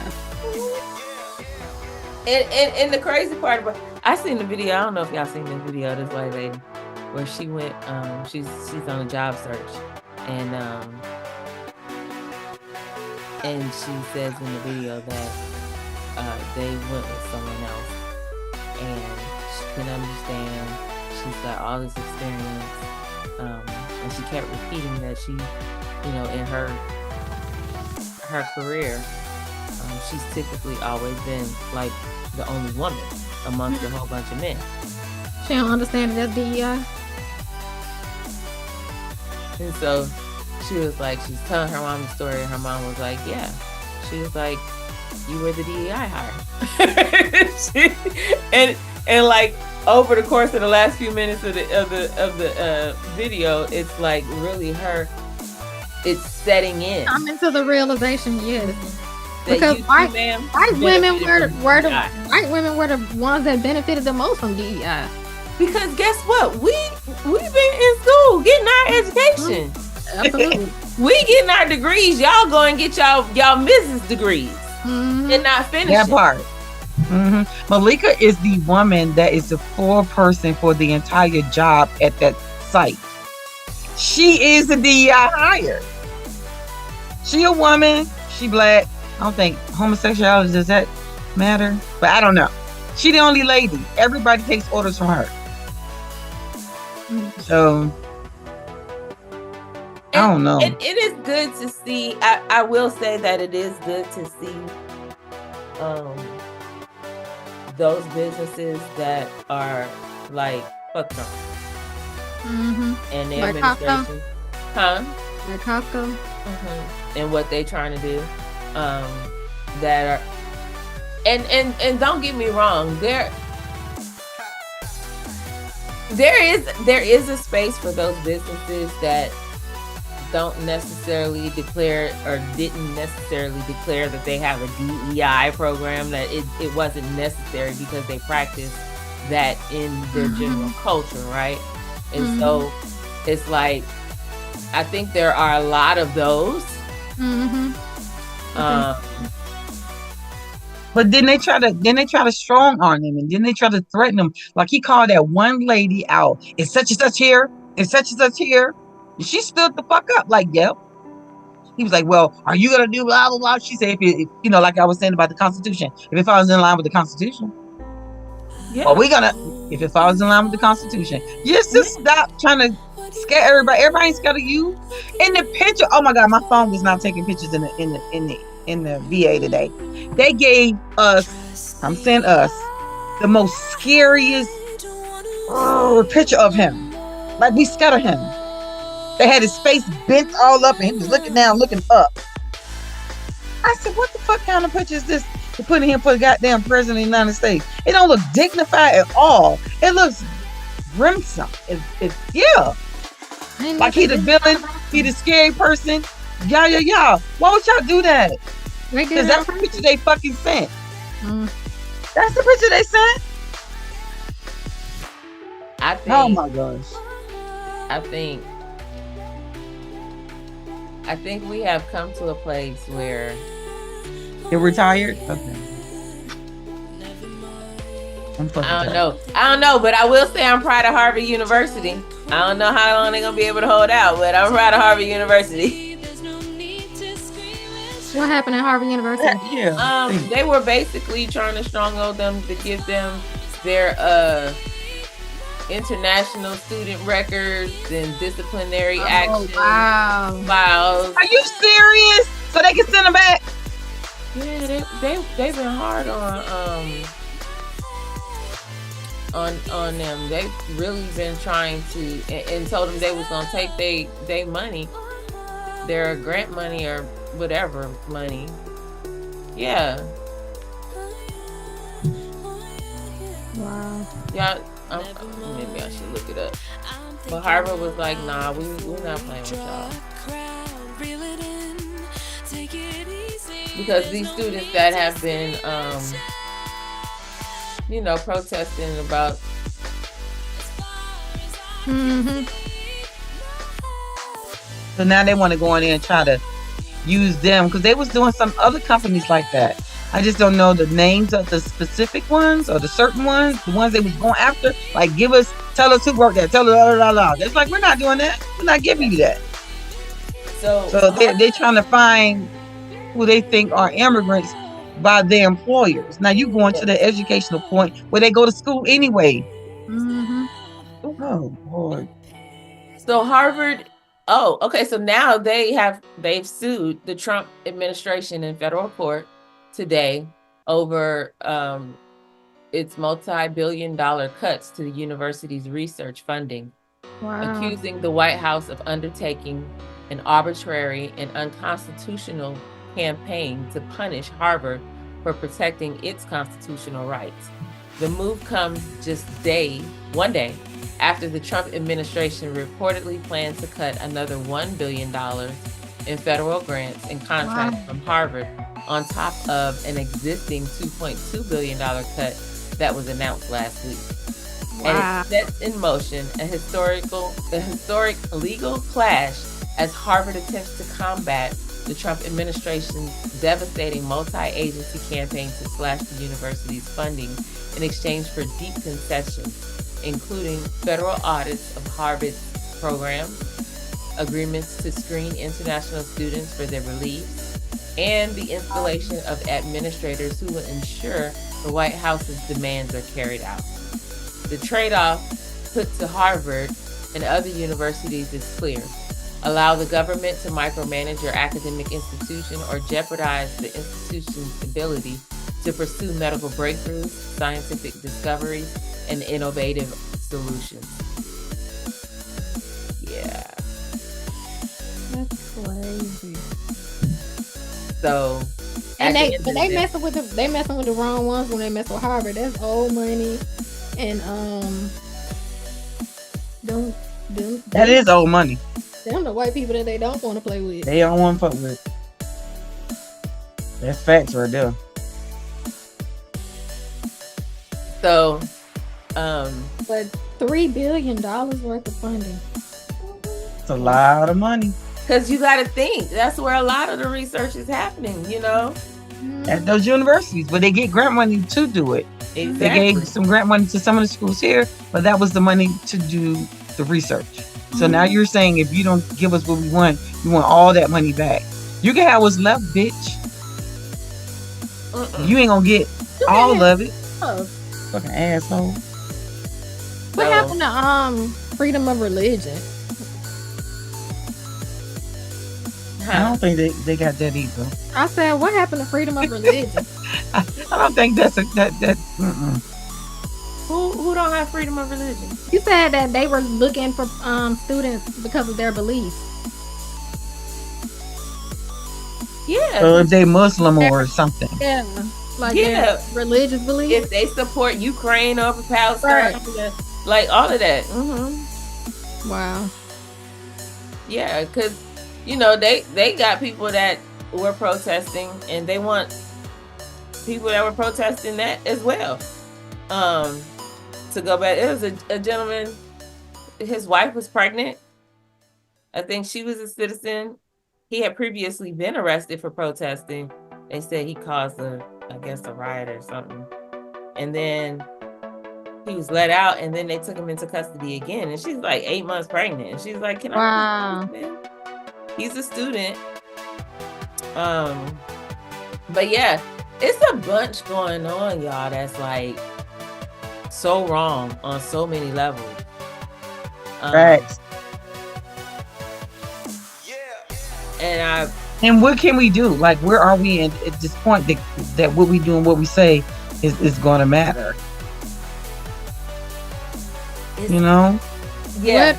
And the crazy part about, I seen the video. I don't know if y'all seen the video. This white lady, where she went. She's on a job search, and she says in the video that they went with someone else, and she couldn't understand. She's got all this experience, and she kept repeating that she, in her career, she's typically always been like the only woman amongst a whole bunch of men. She don't understand that DEI. And so she was like, she's telling her mom the story, and her mom was like, yeah. She was like, you were the DEI hire. and like over the course of the last few minutes of the video, it's like really it's setting in. I'm into the realization, yes. That because white women were the ones that benefited the most from DEI. Because guess what? We've been in school getting our education. Absolutely. We getting our degrees. Y'all go and get y'all Mrs. degrees and not finish that part. Malika is the woman that is the foreperson for the entire job at that site. She is the DEI hire. She a woman. She black. I don't think homosexuality, does that matter? But I don't know. She the only lady. Everybody takes orders from her. So I don't know. It is good to see. I will say that it is good to see those businesses that are like fuck Trump and their like administration, like Costco, and what they trying to do. That are and don't get me wrong, there is a space for those businesses that don't necessarily declare or didn't necessarily declare that they have a DEI program, that it wasn't necessary because they practice that in their general culture, right? And so it's like, I think there are a lot of those. But then they try to strong arm him, and then they try to threaten him. Like he called that one lady out. It's such and such here. It's such and such here. And she stood the fuck up. Like, yep. He was like, well, are you gonna do blah blah blah? She said, if like I was saying about the Constitution, if it falls in line with the Constitution, are we gonna? If it falls in line with the Constitution, just stop trying to scare everybody. Everybody ain't scared of you. In the picture, oh my God, my phone was not taking pictures in the VA today. They gave us, I'm saying us, the most scariest picture of him. Like we scared of him. They had his face bent all up and he was looking down, looking up. I said, what the fuck kind of picture is this? They're putting him for the goddamn president of the United States. It don't look dignified at all. It looks grimsome. It's like he the villain, he the scary person. Yeah. Why would y'all do that? Because that's the picture they fucking sent. That's the picture they sent. Oh my gosh. I think we have come to a place where you're retired. Okay. I don't know, but I will say I'm proud of Harvard University. I don't know how long they're gonna be able to hold out, but I'm proud of Harvard University. What happened at Harvard University? They were basically trying to stronghold them to give them their international student records and disciplinary action files. Are you serious? So they can send them back? Yeah, they've been hard on on them. They've really been trying to, and told them they was gonna take they money, their grant money or whatever money. Yeah. Wow. Y'all, maybe I should look it up. But Harvard was like, nah, we're not playing with y'all. Because these students that have been, protesting about. Mm-hmm. So now they want to go in there and try to use them because they was doing some other companies like that. I just don't know the names of the specific ones or the certain ones, the ones they was going after. Like, tell us who worked that. Tell us, blah, blah, blah. It's like, we're not doing that. We're not giving you that. So they're trying to find who they think are immigrants by their employers. Now you going to the educational point where they go to school anyway. Mm-hmm. Oh, Lord. So Harvard. Oh, okay. So now they've sued the Trump administration in federal court today over its multi-billion-dollar cuts to the university's research funding, accusing the White House of undertaking an arbitrary and unconstitutional campaign to punish Harvard for protecting its constitutional rights. The move comes just one day after the Trump administration reportedly plans to cut another $1 billion in federal grants and contracts from Harvard on top of an existing $2.2 billion cut that was announced last week. And it sets in motion a historic legal clash as Harvard attempts to combat the Trump administration's devastating multi-agency campaign to slash the university's funding in exchange for deep concessions, including federal audits of Harvard's programs, agreements to screen international students for their release, and the installation of administrators who will ensure the White House's demands are carried out. The trade-off put to Harvard and other universities is clear. Allow the government to micromanage your academic institution or jeopardize the institution's ability to pursue medical breakthroughs, scientific discoveries, and innovative solutions. Yeah. That's crazy. So, and they messing with the wrong ones when they mess with Harvard. That's old money, and that is old money. Them the white people that they don't want to play with. They don't want to fuck with. That's facts right there. So, but $3 billion worth of funding. It's a lot of money. Because you got to think, that's where a lot of the research is happening, At those universities, but they get grant money to do it. Exactly. They gave some grant money to some of the schools here, but that was the money to do the research. So now you're saying if you don't give us what we want all that money back. You can have what's left, bitch. You ain't gonna get all of it. Fucking asshole. What happened to freedom of religion? I don't think they got that either. I said, what happened to freedom of religion? I don't think that's Who don't have freedom of religion? You said that they were looking for students because of their beliefs. Yeah. So if they Muslim or something. Yeah. Like their religious beliefs. If they support Ukraine over Palestine, like all of that. Mm-hmm. Wow. Yeah, because they got people that were protesting, and they want people that were protesting that as well. To go back, it was a gentleman. His wife was pregnant. I think she was a citizen. He had previously been arrested for protesting. They said he caused a riot or something. And then he was let out, and then they took him into custody again. And she's like 8 months pregnant. And she's like, "Can I?" He's a student. But yeah, it's a bunch going on, y'all. That's like so wrong on so many levels. Facts. And what can we do? Like, where are we at this point that what we do and what we say is going to matter? You know? Yeah.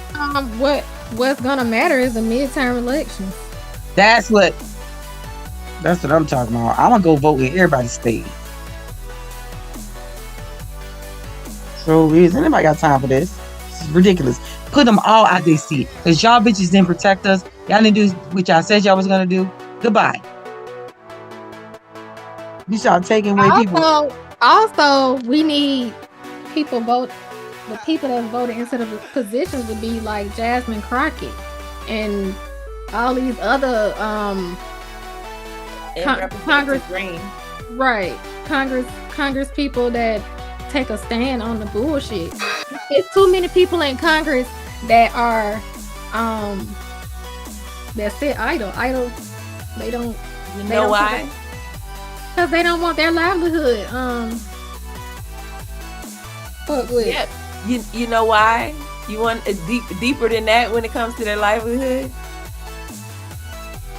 What's gonna matter is the midterm elections. That's what I'm talking about. I'm gonna go vote in everybody's state. So is anybody got time for this? This is ridiculous. Put them all out they seat. Because y'all bitches didn't protect us. Y'all didn't do what y'all said y'all was gonna do. Goodbye. You start taking away people. Also, we need people vote. The people that voted into the positions would be like Jasmine Crockett and all these other Congress Green. Right. Congress people that take a stand on the bullshit. It's too many people in Congress that are that sit idle. They don't. You know why? Because they don't want their livelihood. Yep. You know why? You want deeper than that when it comes to their livelihood?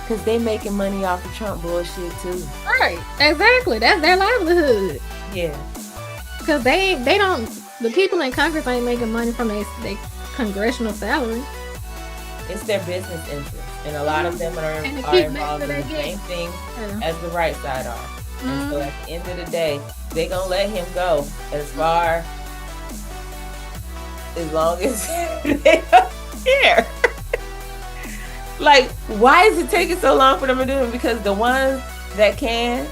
Because they making money off the Trump bullshit too. Right. Exactly. That's their livelihood. Yeah. Because they don't. The people in Congress ain't making money from their congressional salary. It's their business interests. And a lot of them are involved in the same thing as the right side are. And so at the end of the day, they gonna let him go as long as they don't care. Like, why is it taking so long for them to do it? Because the ones that can,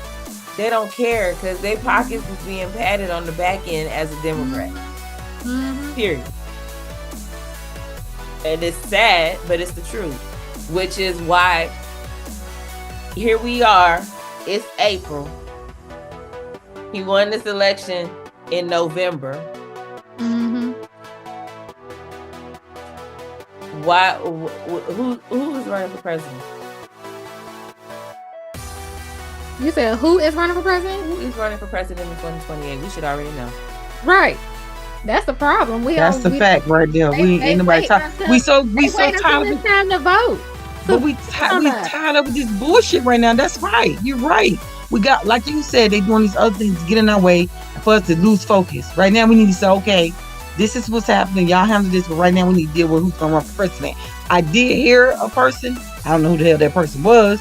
they don't care because their pockets is being padded on the back end as a Democrat. Period. And it's sad, but it's the truth. Which is why here we are. It's April. He won this election in November. Why? Who is running for president? You said who is running for president? Who is running for president in 2028? We should already know. Right. That's the problem. That's the fact right there. We ain't nobody talking. We so tired of time to vote. But we tired of this bullshit right now. That's right. You're right. We got, like you said, they doing these other things to get in our way for us to lose focus. Right now, we need to say, okay, this is what's happening. Y'all handle this, but right now we need to deal with who's going to run for president. I did hear a person. I don't know who the hell that person was,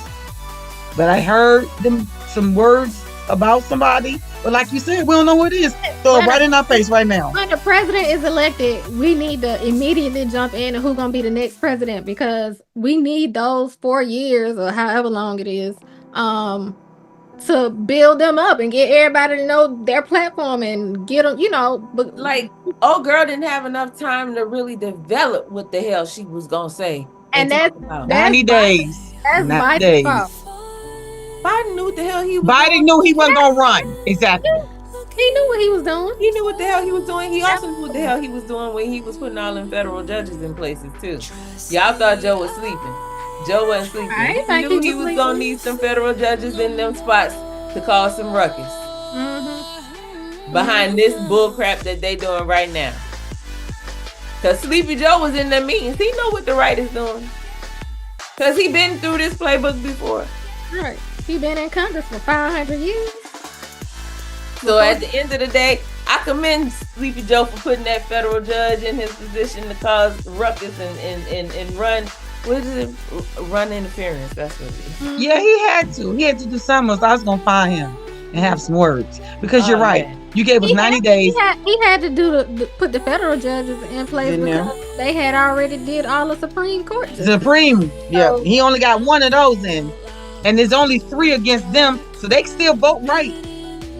but I heard them some words about somebody. But like you said, we don't know what it is. Throw it right in our face right now. When the president is elected, we need to immediately jump in and who's going to be the next president, because we need those 4 years or however long it is to build them up and get everybody to know their platform and get them, But like, old girl didn't have enough time to really develop what the hell she was going to say. And that's 90 days. That's my days. Biden knew what the hell he was Biden doing. knew he wasn't going to run. Exactly. He knew what he was doing. He knew what the hell he was doing. He also knew what the hell he was doing when he was putting all them federal judges in places too. Y'all thought Joe was sleeping. Joe wasn't sleeping. He knew he was going to need some federal judges in them spots to cause some ruckus. Behind this bull crap that they doing right now. Because Sleepy Joe was in the meetings. He know what the right is doing. Because he been through this playbook before. Right. He been in Congress for 500 years. So at the end of the day, I commend Sleepy Joe for putting that federal judge in his position to cause ruckus and run. What is it? Run interference. That's what it is. Yeah, he had to. He had to do something else. I was going to find him and have some words. Because you're right. Man. You gave us 90 days. He had to do put the federal judges in place because they had already did all the Supreme Court judges. Supreme. Yeah. So, he only got one of those in. And there's only 3 against them. So they can still vote right.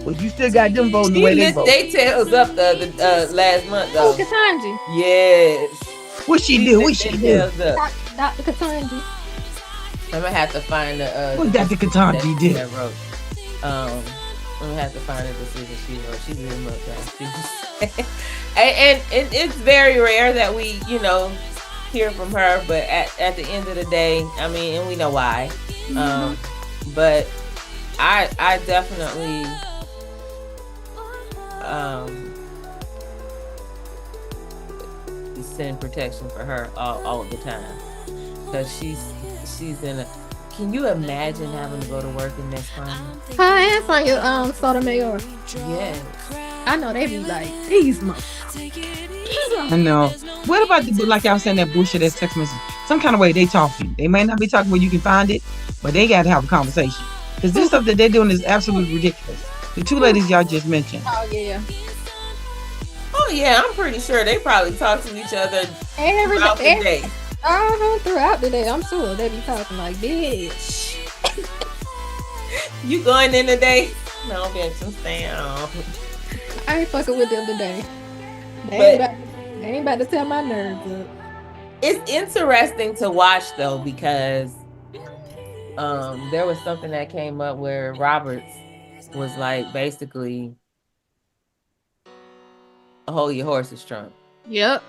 But you still got them voting the way they vote. They tails up the last month though. Ketanji. Yes. What she do? What she do? Dr. Ketanji. I'm gonna have to find the what Dr. Ketanji did. That wrote. I'm gonna have to find the decision she wrote. She's really much and it's very rare that we, hear from her, but at the end of the day, I mean, and we know why. But I definitely send protection for her all the time, because she's in a. Can you imagine having to go to work in next time? Her and Sonia Sotomayor. Yes. I know they be like, these motherfuckers. I know. What about like I was saying, that bullshit, that text message? Some kind of way they talking. They may not be talking where you can find it, but they got to have a conversation. Because this stuff that they're doing is absolutely ridiculous. The two ladies y'all just mentioned. Oh yeah. Oh yeah, I'm pretty sure they probably talk to each other throughout the day. Throughout the day, I'm sure they be talking like, bitch. You going in today? No, bitch, I'm staying home. I ain't fucking with them today. They ain't about to tear my nerves up. It's interesting to watch though, because there was something that came up where Roberts was like, basically, hold your horses, Trump. Yep.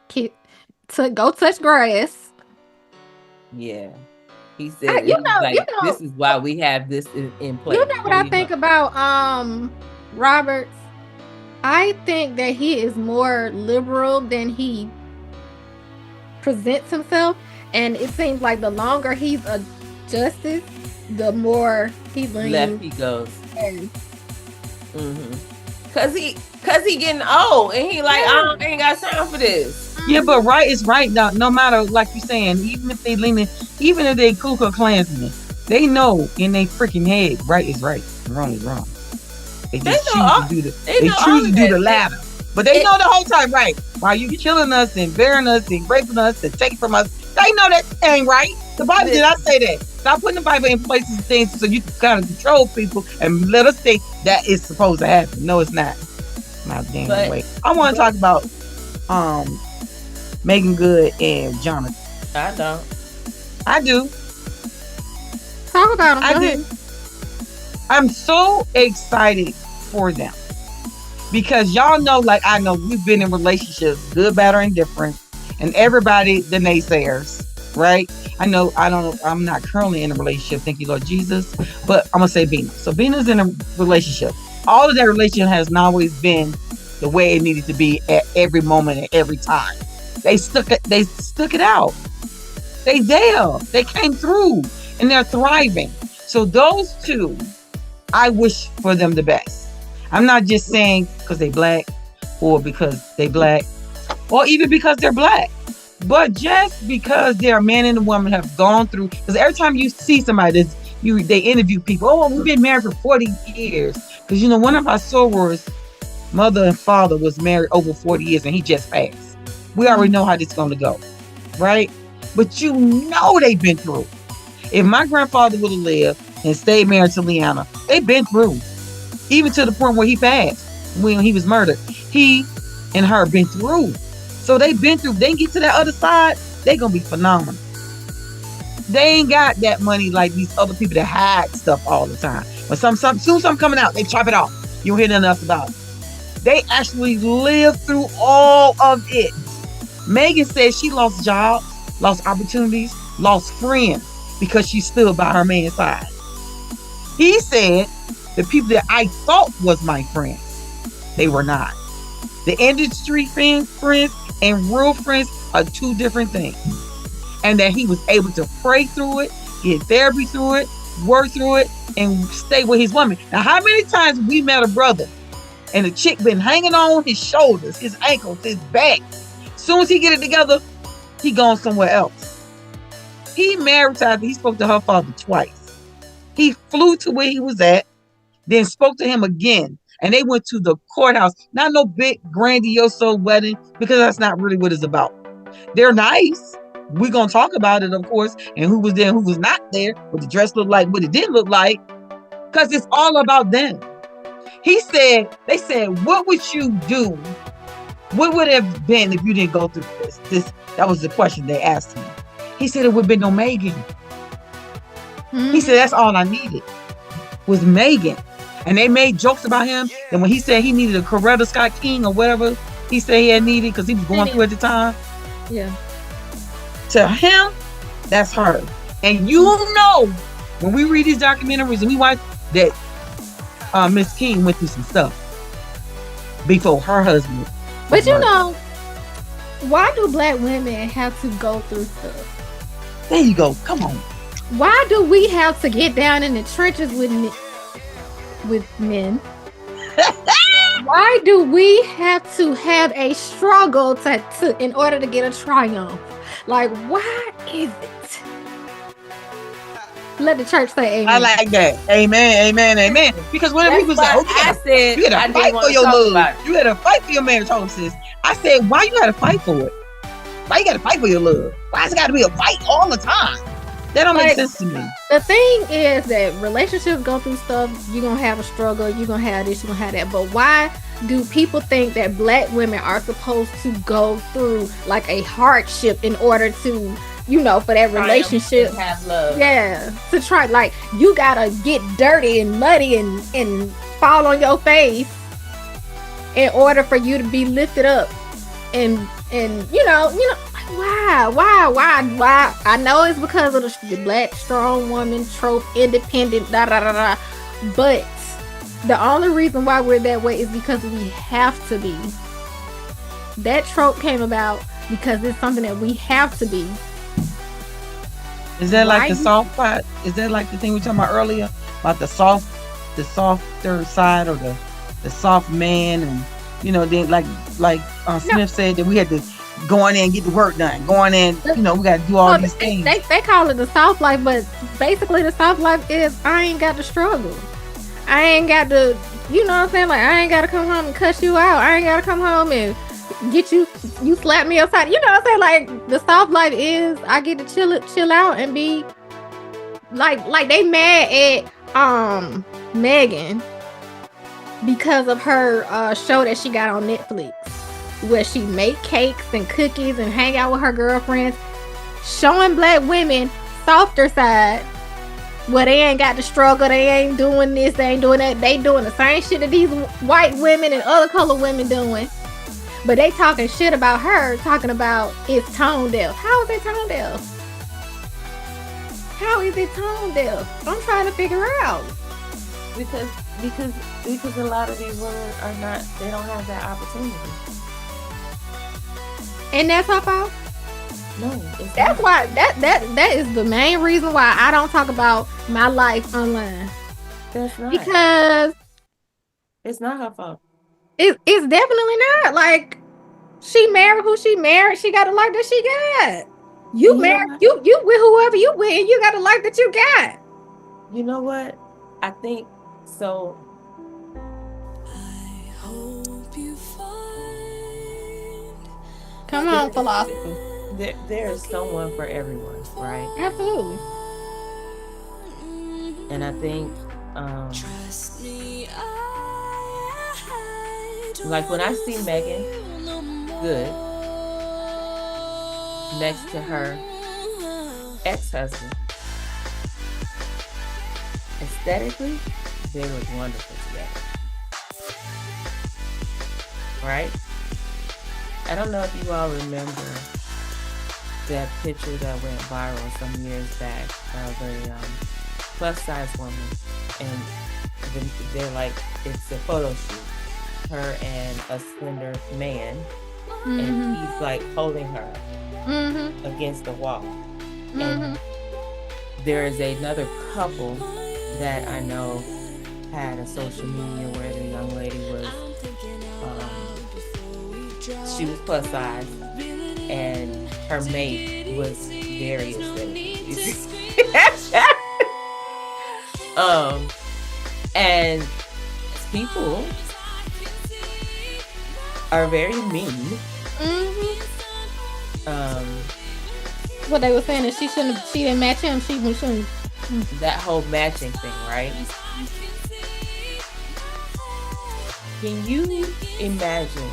To go touch grass. Yeah. He said, this is why we have this in place. You know what I think about Roberts? I think that he is more liberal than he presents himself. And it seems like the longer he's a justice, the more he leans left he goes. Cause he getting old and he like, I ain't got time for this. Yeah, but right is right now. No matter, like you're saying, even if they leaning, even if they Ku Klux Klansmen, they know in their freaking head, right is right, wrong is wrong. They just choose to do the latter. But they know the whole time, right? While you killing us and burying us and raping us and taking from us, they know that ain't right. The Bible did not say that. Stop putting the Bible in places and things so you can kind of control people and let us think that it's supposed to happen. No, it's not. Not a damn way. I want to talk about Megan Good and Jonathan. I do. Talk about them. I do. I'm so excited for them because y'all know, like I know, we've been in relationships, good, bad, or indifferent, and everybody, the naysayers, right? I know I'm not currently in a relationship, thank you, Lord Jesus, but I'm gonna say Bina. So Bina's in a relationship. All of that relationship has not always been the way it needed to be at every moment and every time. They stuck it out. They came through and they're thriving. So those two, I wish for them the best. I'm not just saying because they black or because they black or even because they're black, but just because they're a man and a woman have gone through. Because every time you see somebody, they interview people. Oh, we've been married for 40 years. Because one of our sorors, mother and father, was married over 40 years and he just passed. We already know how this is going to go, right? But they've been through. If my grandfather would have lived and stayed married to Leanna, they've been through. Even to the point where he passed, when he was murdered. He and her been through. So they've been through. They get to that other side, they're going to be phenomenal. They ain't got that money like these other people that hide stuff all the time. But soon something coming out, they chop it off. You don't hear nothing else about it. They actually lived through all of it. Megan said she lost jobs, lost opportunities, lost friends because she stood by her man's side. He said the people that I thought was my friends, they were not. The industry friends and real friends are two different things. And that he was able to pray through it, get therapy through it, work through it, and stay with his woman. Now, how many times we met a brother and the chick been hanging on his shoulders, his ankles, his back. As soon as he get it together, he gone somewhere else. He married to her. He spoke to her father twice. He flew to where he was at, then spoke to him again. And they went to the courthouse. Not no big grandiose wedding, because that's not really what it's about. They're nice. We're going to talk about it, of course, and who was there and who was not there, what the dress looked like, what it didn't look like, because it's all about them. They said, what would you do? What would it have been if you didn't go through this? That was the question they asked him. He said it would have been no Megan. Mm-hmm. He said that's all I needed was Megan. And they made jokes about him. And when he said he needed a Coretta Scott King or whatever he said he had needed because he was going through at the time. Yeah. To him, that's her. And when we read these documentaries and we watch that Miss King went through some stuff before her husband. But why do black women have to go through stuff? There you go. Come on. Why do we have to get down in the trenches with men? Why do we have to have a struggle to in order to get a triumph? Like, why is it? Let the church say amen. I like that. Amen. Because when people say, "Oh, you got to fight for your love," you got to fight for your marriage home, sis. I said, "Why you got to fight for it? Why you got to fight for your love? Why it's got to be a fight all the time?" That don't make sense to me. The thing is that relationships go through stuff. You're going to have a struggle. You're going to have this. You're going to have that. But why do people think that Black women are supposed to go through like a hardship in order to, you know, for that relationship? Have love. Yeah. To try, like, you got to get dirty and muddy and fall on your face in order for you to be lifted up. And you know, why? I know it's because of the Black strong woman trope, independent, but the only reason why we're that way is because we have to be. That trope came about because it's something that we have to be. Is that like the soft part? Is that like the thing we were talking about earlier about the softer side, or the soft man, and you know, then like Smith said that we had to go in there and get the work done. Go in there, and, you know, we got to do all these things. They call it the soft life, but basically the soft life is I ain't got to struggle. I ain't got to, you know what I'm saying? Like, I ain't got to come home and cuss you out. I ain't got to come home and get you slap me upside. You know what I'm saying? Like, the soft life is I get to chill out and be like they mad at Megan because of her show that she got on Netflix, where she make cakes and cookies and hang out with her girlfriends, showing Black women softer side, where they ain't got to struggle, they ain't doing this, they ain't doing that, they doing the same shit that these white women and other colored women doing, but they talking shit about her, talking about it's tone deaf. How is it tone deaf? How is it tone deaf? I'm trying to figure out. Because a lot of these women they don't have that opportunity. And that's her fault? No, that's why that is the main reason why I don't talk about my life online. That's not. Because it's not her fault. It's definitely not. Like, she married who she married. She got the life that she got. You married, you with whoever you with, and you got the life that you got. You know what? I think so. I hope you find. Come on, philosophy. There is someone for everyone, right? Absolutely. And I think, Trust me, like when I see Megan Good next to her ex-husband, aesthetically, they look wonderful together, right? I don't know if you all remember that picture that went viral some years back of a plus size woman, and they're like, it's a photo shoot, her and a slender man, and he's like holding her against the wall. And there is another couple that I know had a social media where the young lady was she was plus size and her mate was very aesthetic. And people are very mean. What they were saying is she didn't match him. She shouldn't. That whole matching thing, right? Can you imagine?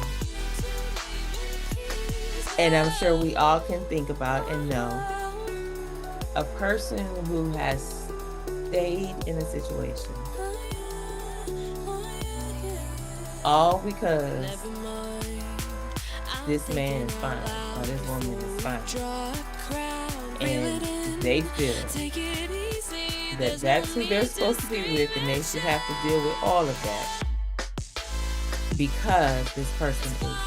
And I'm sure we all can think about and know a person who has stayed in a situation all because this man is fine or this woman is fine, and they feel that that's who they're supposed to be with, and they should have to deal with all of that because this person is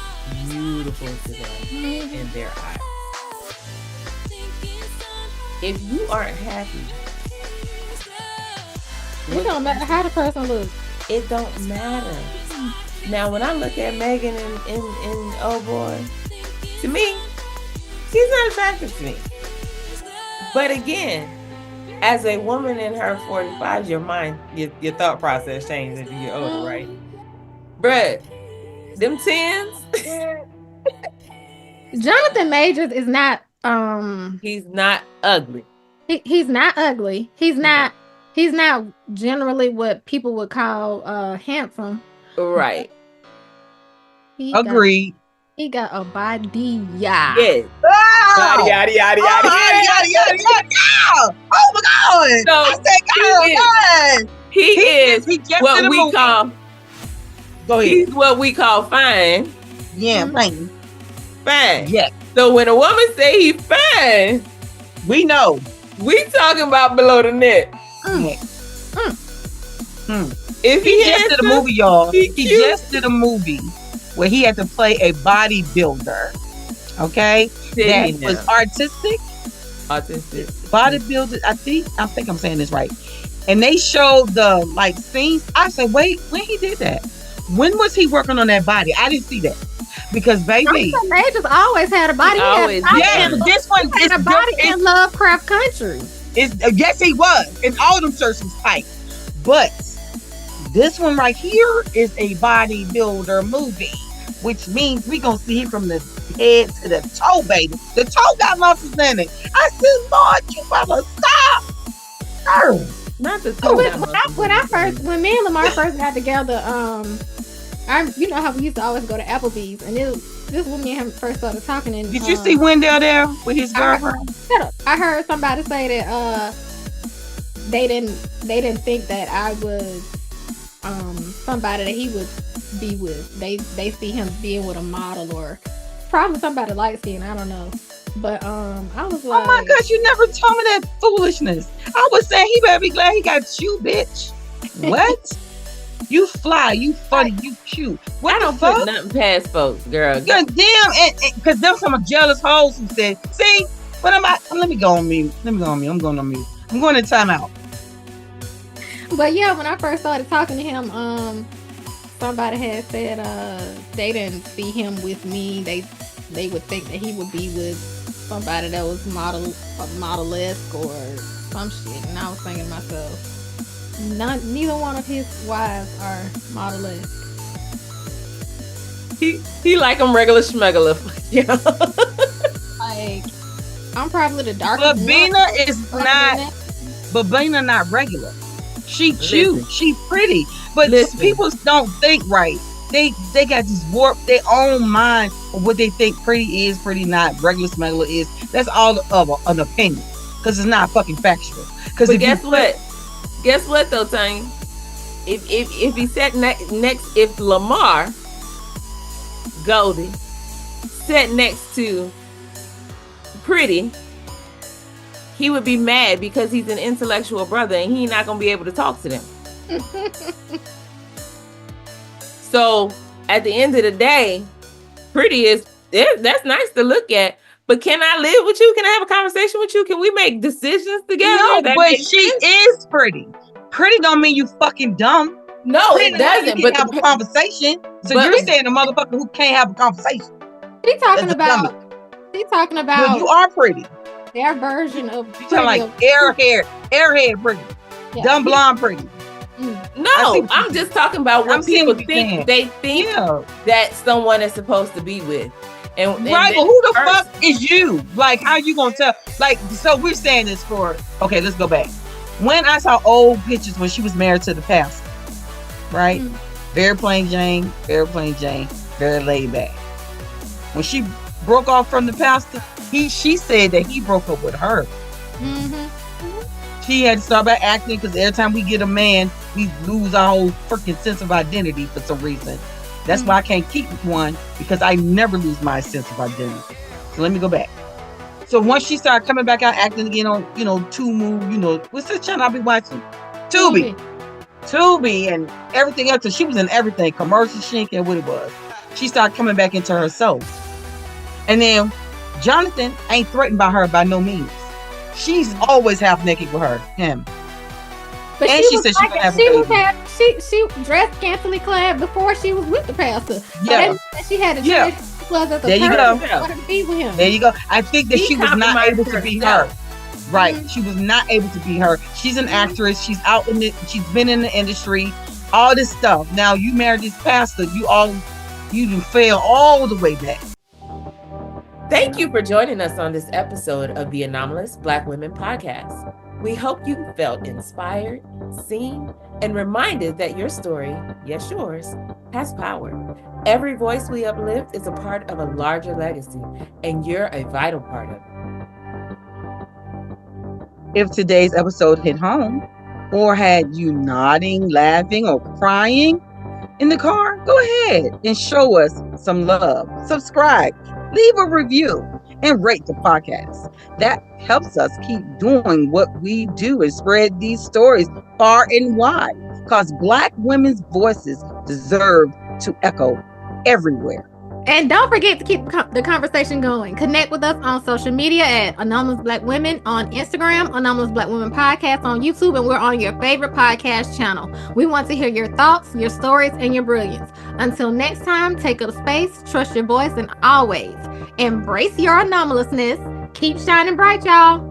beautiful to them in their eyes. If you aren't happy, it don't matter how the person looks. It don't matter. Now, when I look at Megan and oh boy, to me, she's not attractive to me. But again, as a woman in her 45s, your thought process changes as you get older, right? Bruh, them 10s, Jonathan Majors is not he's not ugly. he's not ugly. He's not generally what people would call handsome. Right. Agreed. He got a body. Yeah. Yes. Oh! Yada, yada. Oh my God! So, I said, God, he is He just what did a we movie. call. Go ahead. He's what we call fine. Yeah, fine. Fine. Yeah, So when a woman say he fine, we know. we talking about below the neck. If He just did a movie, y'all. he He cute. just did a movie where he had to play a bodybuilder. Okay, that he was now? artistic. Autistic. Bodybuilder. I think I'm saying this right. And they showed the like scenes. I said, wait, when he did that? When was he working on that body? I didn't see that because baby, Jonathan Majors always had a body. He He had always a body. yeah, but this one He is had a body in Lovecraft Country. yes, he was, and all them shirts was tight. But this one right here is a bodybuilder movie, which means we gonna see him from the head to the toe, baby. The toe got muscles in it. I said, Lord, you better stop. Girl. Not the So toe. when me and Lamar first got together, you know how we used to always go to Applebee's, and this when me and him first started talking. And Did you see Wendell there with his girlfriend? I heard somebody say that they didn't think that I was somebody that he would be with. They see him being with a model or probably somebody light skinned. I don't know. But I was like, Oh my gosh, you never told me that foolishness. I was saying he better be glad he got you, bitch. What? You fly, you funny, you cute. What I don't the fuck? put nothing past folks, girl. God damn, and because there's some jealous hoes who said, see, but let me go on mute. I'm going on mute. I'm going to timeout. But yeah, when I first started talking to him, somebody had said they didn't see him with me. They would think that he would be with somebody that was model-esque or some shit. And I was thinking to myself, neither one of his wives are model-esque. He like them regular schmegular. Yeah. Like, I'm probably the darkest. But Bina is not. But Bina not regular. She cute. Listen. She pretty. But Listen. people don't think right. They got this warped their own mind of what they think pretty is, pretty not, regular smuggler is. That's all of an opinion. Because it's not fucking factual. But guess what? Guess what though, Tanya? If he sat next, if Lamar Goldie sat next to Pretty, he would be mad because he's an intellectual brother and he's not gonna be able to talk to them. So at the end of the day, Pretty that's nice to look at. But can I live with you? Can I have a conversation with you? Can we make decisions together? No, That but makes she sense? is pretty. Pretty don't mean you fucking dumb. No, Pretty it doesn't. You But can have a conversation. So but- you're saying a motherfucker who can't have a conversation. He talking That's a about. dummy. He talking Well, about you are pretty. their version of. You sound like airhead pretty. Yeah. Dumb blonde pretty. Mm. no, I'm just talking about I'm what seeing people what you're think. saying. They think Yeah. that someone is supposed to be with. And Right, then but who the first- fuck is you? Like, how you gonna tell? Like, so we're saying this for, okay, let's go back. When I saw old pictures when she was married to the pastor, right? Mm. Very plain Jane, very laid back. When she broke off from the pastor, she said that he broke up with her. Mm-hmm. She had to start by acting because every time we get a man, we lose our whole freaking sense of identity for some reason. That's why I can't keep one, because I never lose my sense of identity. So let me go back. So once she started coming back out acting again on, Tumu, what's the channel I'll be watching? Tubi and everything else. So she was in everything, commercial, she didn't care what it was. She started coming back into herself. And then Jonathan ain't threatened by her by no means. She's always half naked with him. But And she said she gonna have a baby. she dressed scantily clad before she was with the pastor. Yeah. So she had a Yeah. choice. Was as a There you person go. wanted to be with him. There you go. I think that she was not compromised able to be herself. her. Right. She was not able to be her. She's an actress. She's out in it. She's been in the industry. All this stuff. Now you married this pastor. You done fail all the way back. Thank you for joining us on this episode of the Anomalous Black Women Podcast. We hope you felt inspired, seen, and reminded that your story, yes, yours, has power. Every voice we uplift is a part of a larger legacy, and you're a vital part of it. If today's episode hit home or had you nodding, laughing, or crying in the car, go ahead and show us some love. Subscribe, leave a review, and rate the podcast. That helps us keep doing what we do and spread these stories far and wide, because Black women's voices deserve to echo everywhere. And don't forget to keep the conversation going. Connect with us on social media at Anomalous Black Women on Instagram, Anomalous Black Women Podcast on YouTube, and we're on your favorite podcast channel. We want to hear your thoughts, your stories, and your brilliance. Until next time, take up space, trust your voice, and always embrace your anomalousness. Keep shining bright, y'all.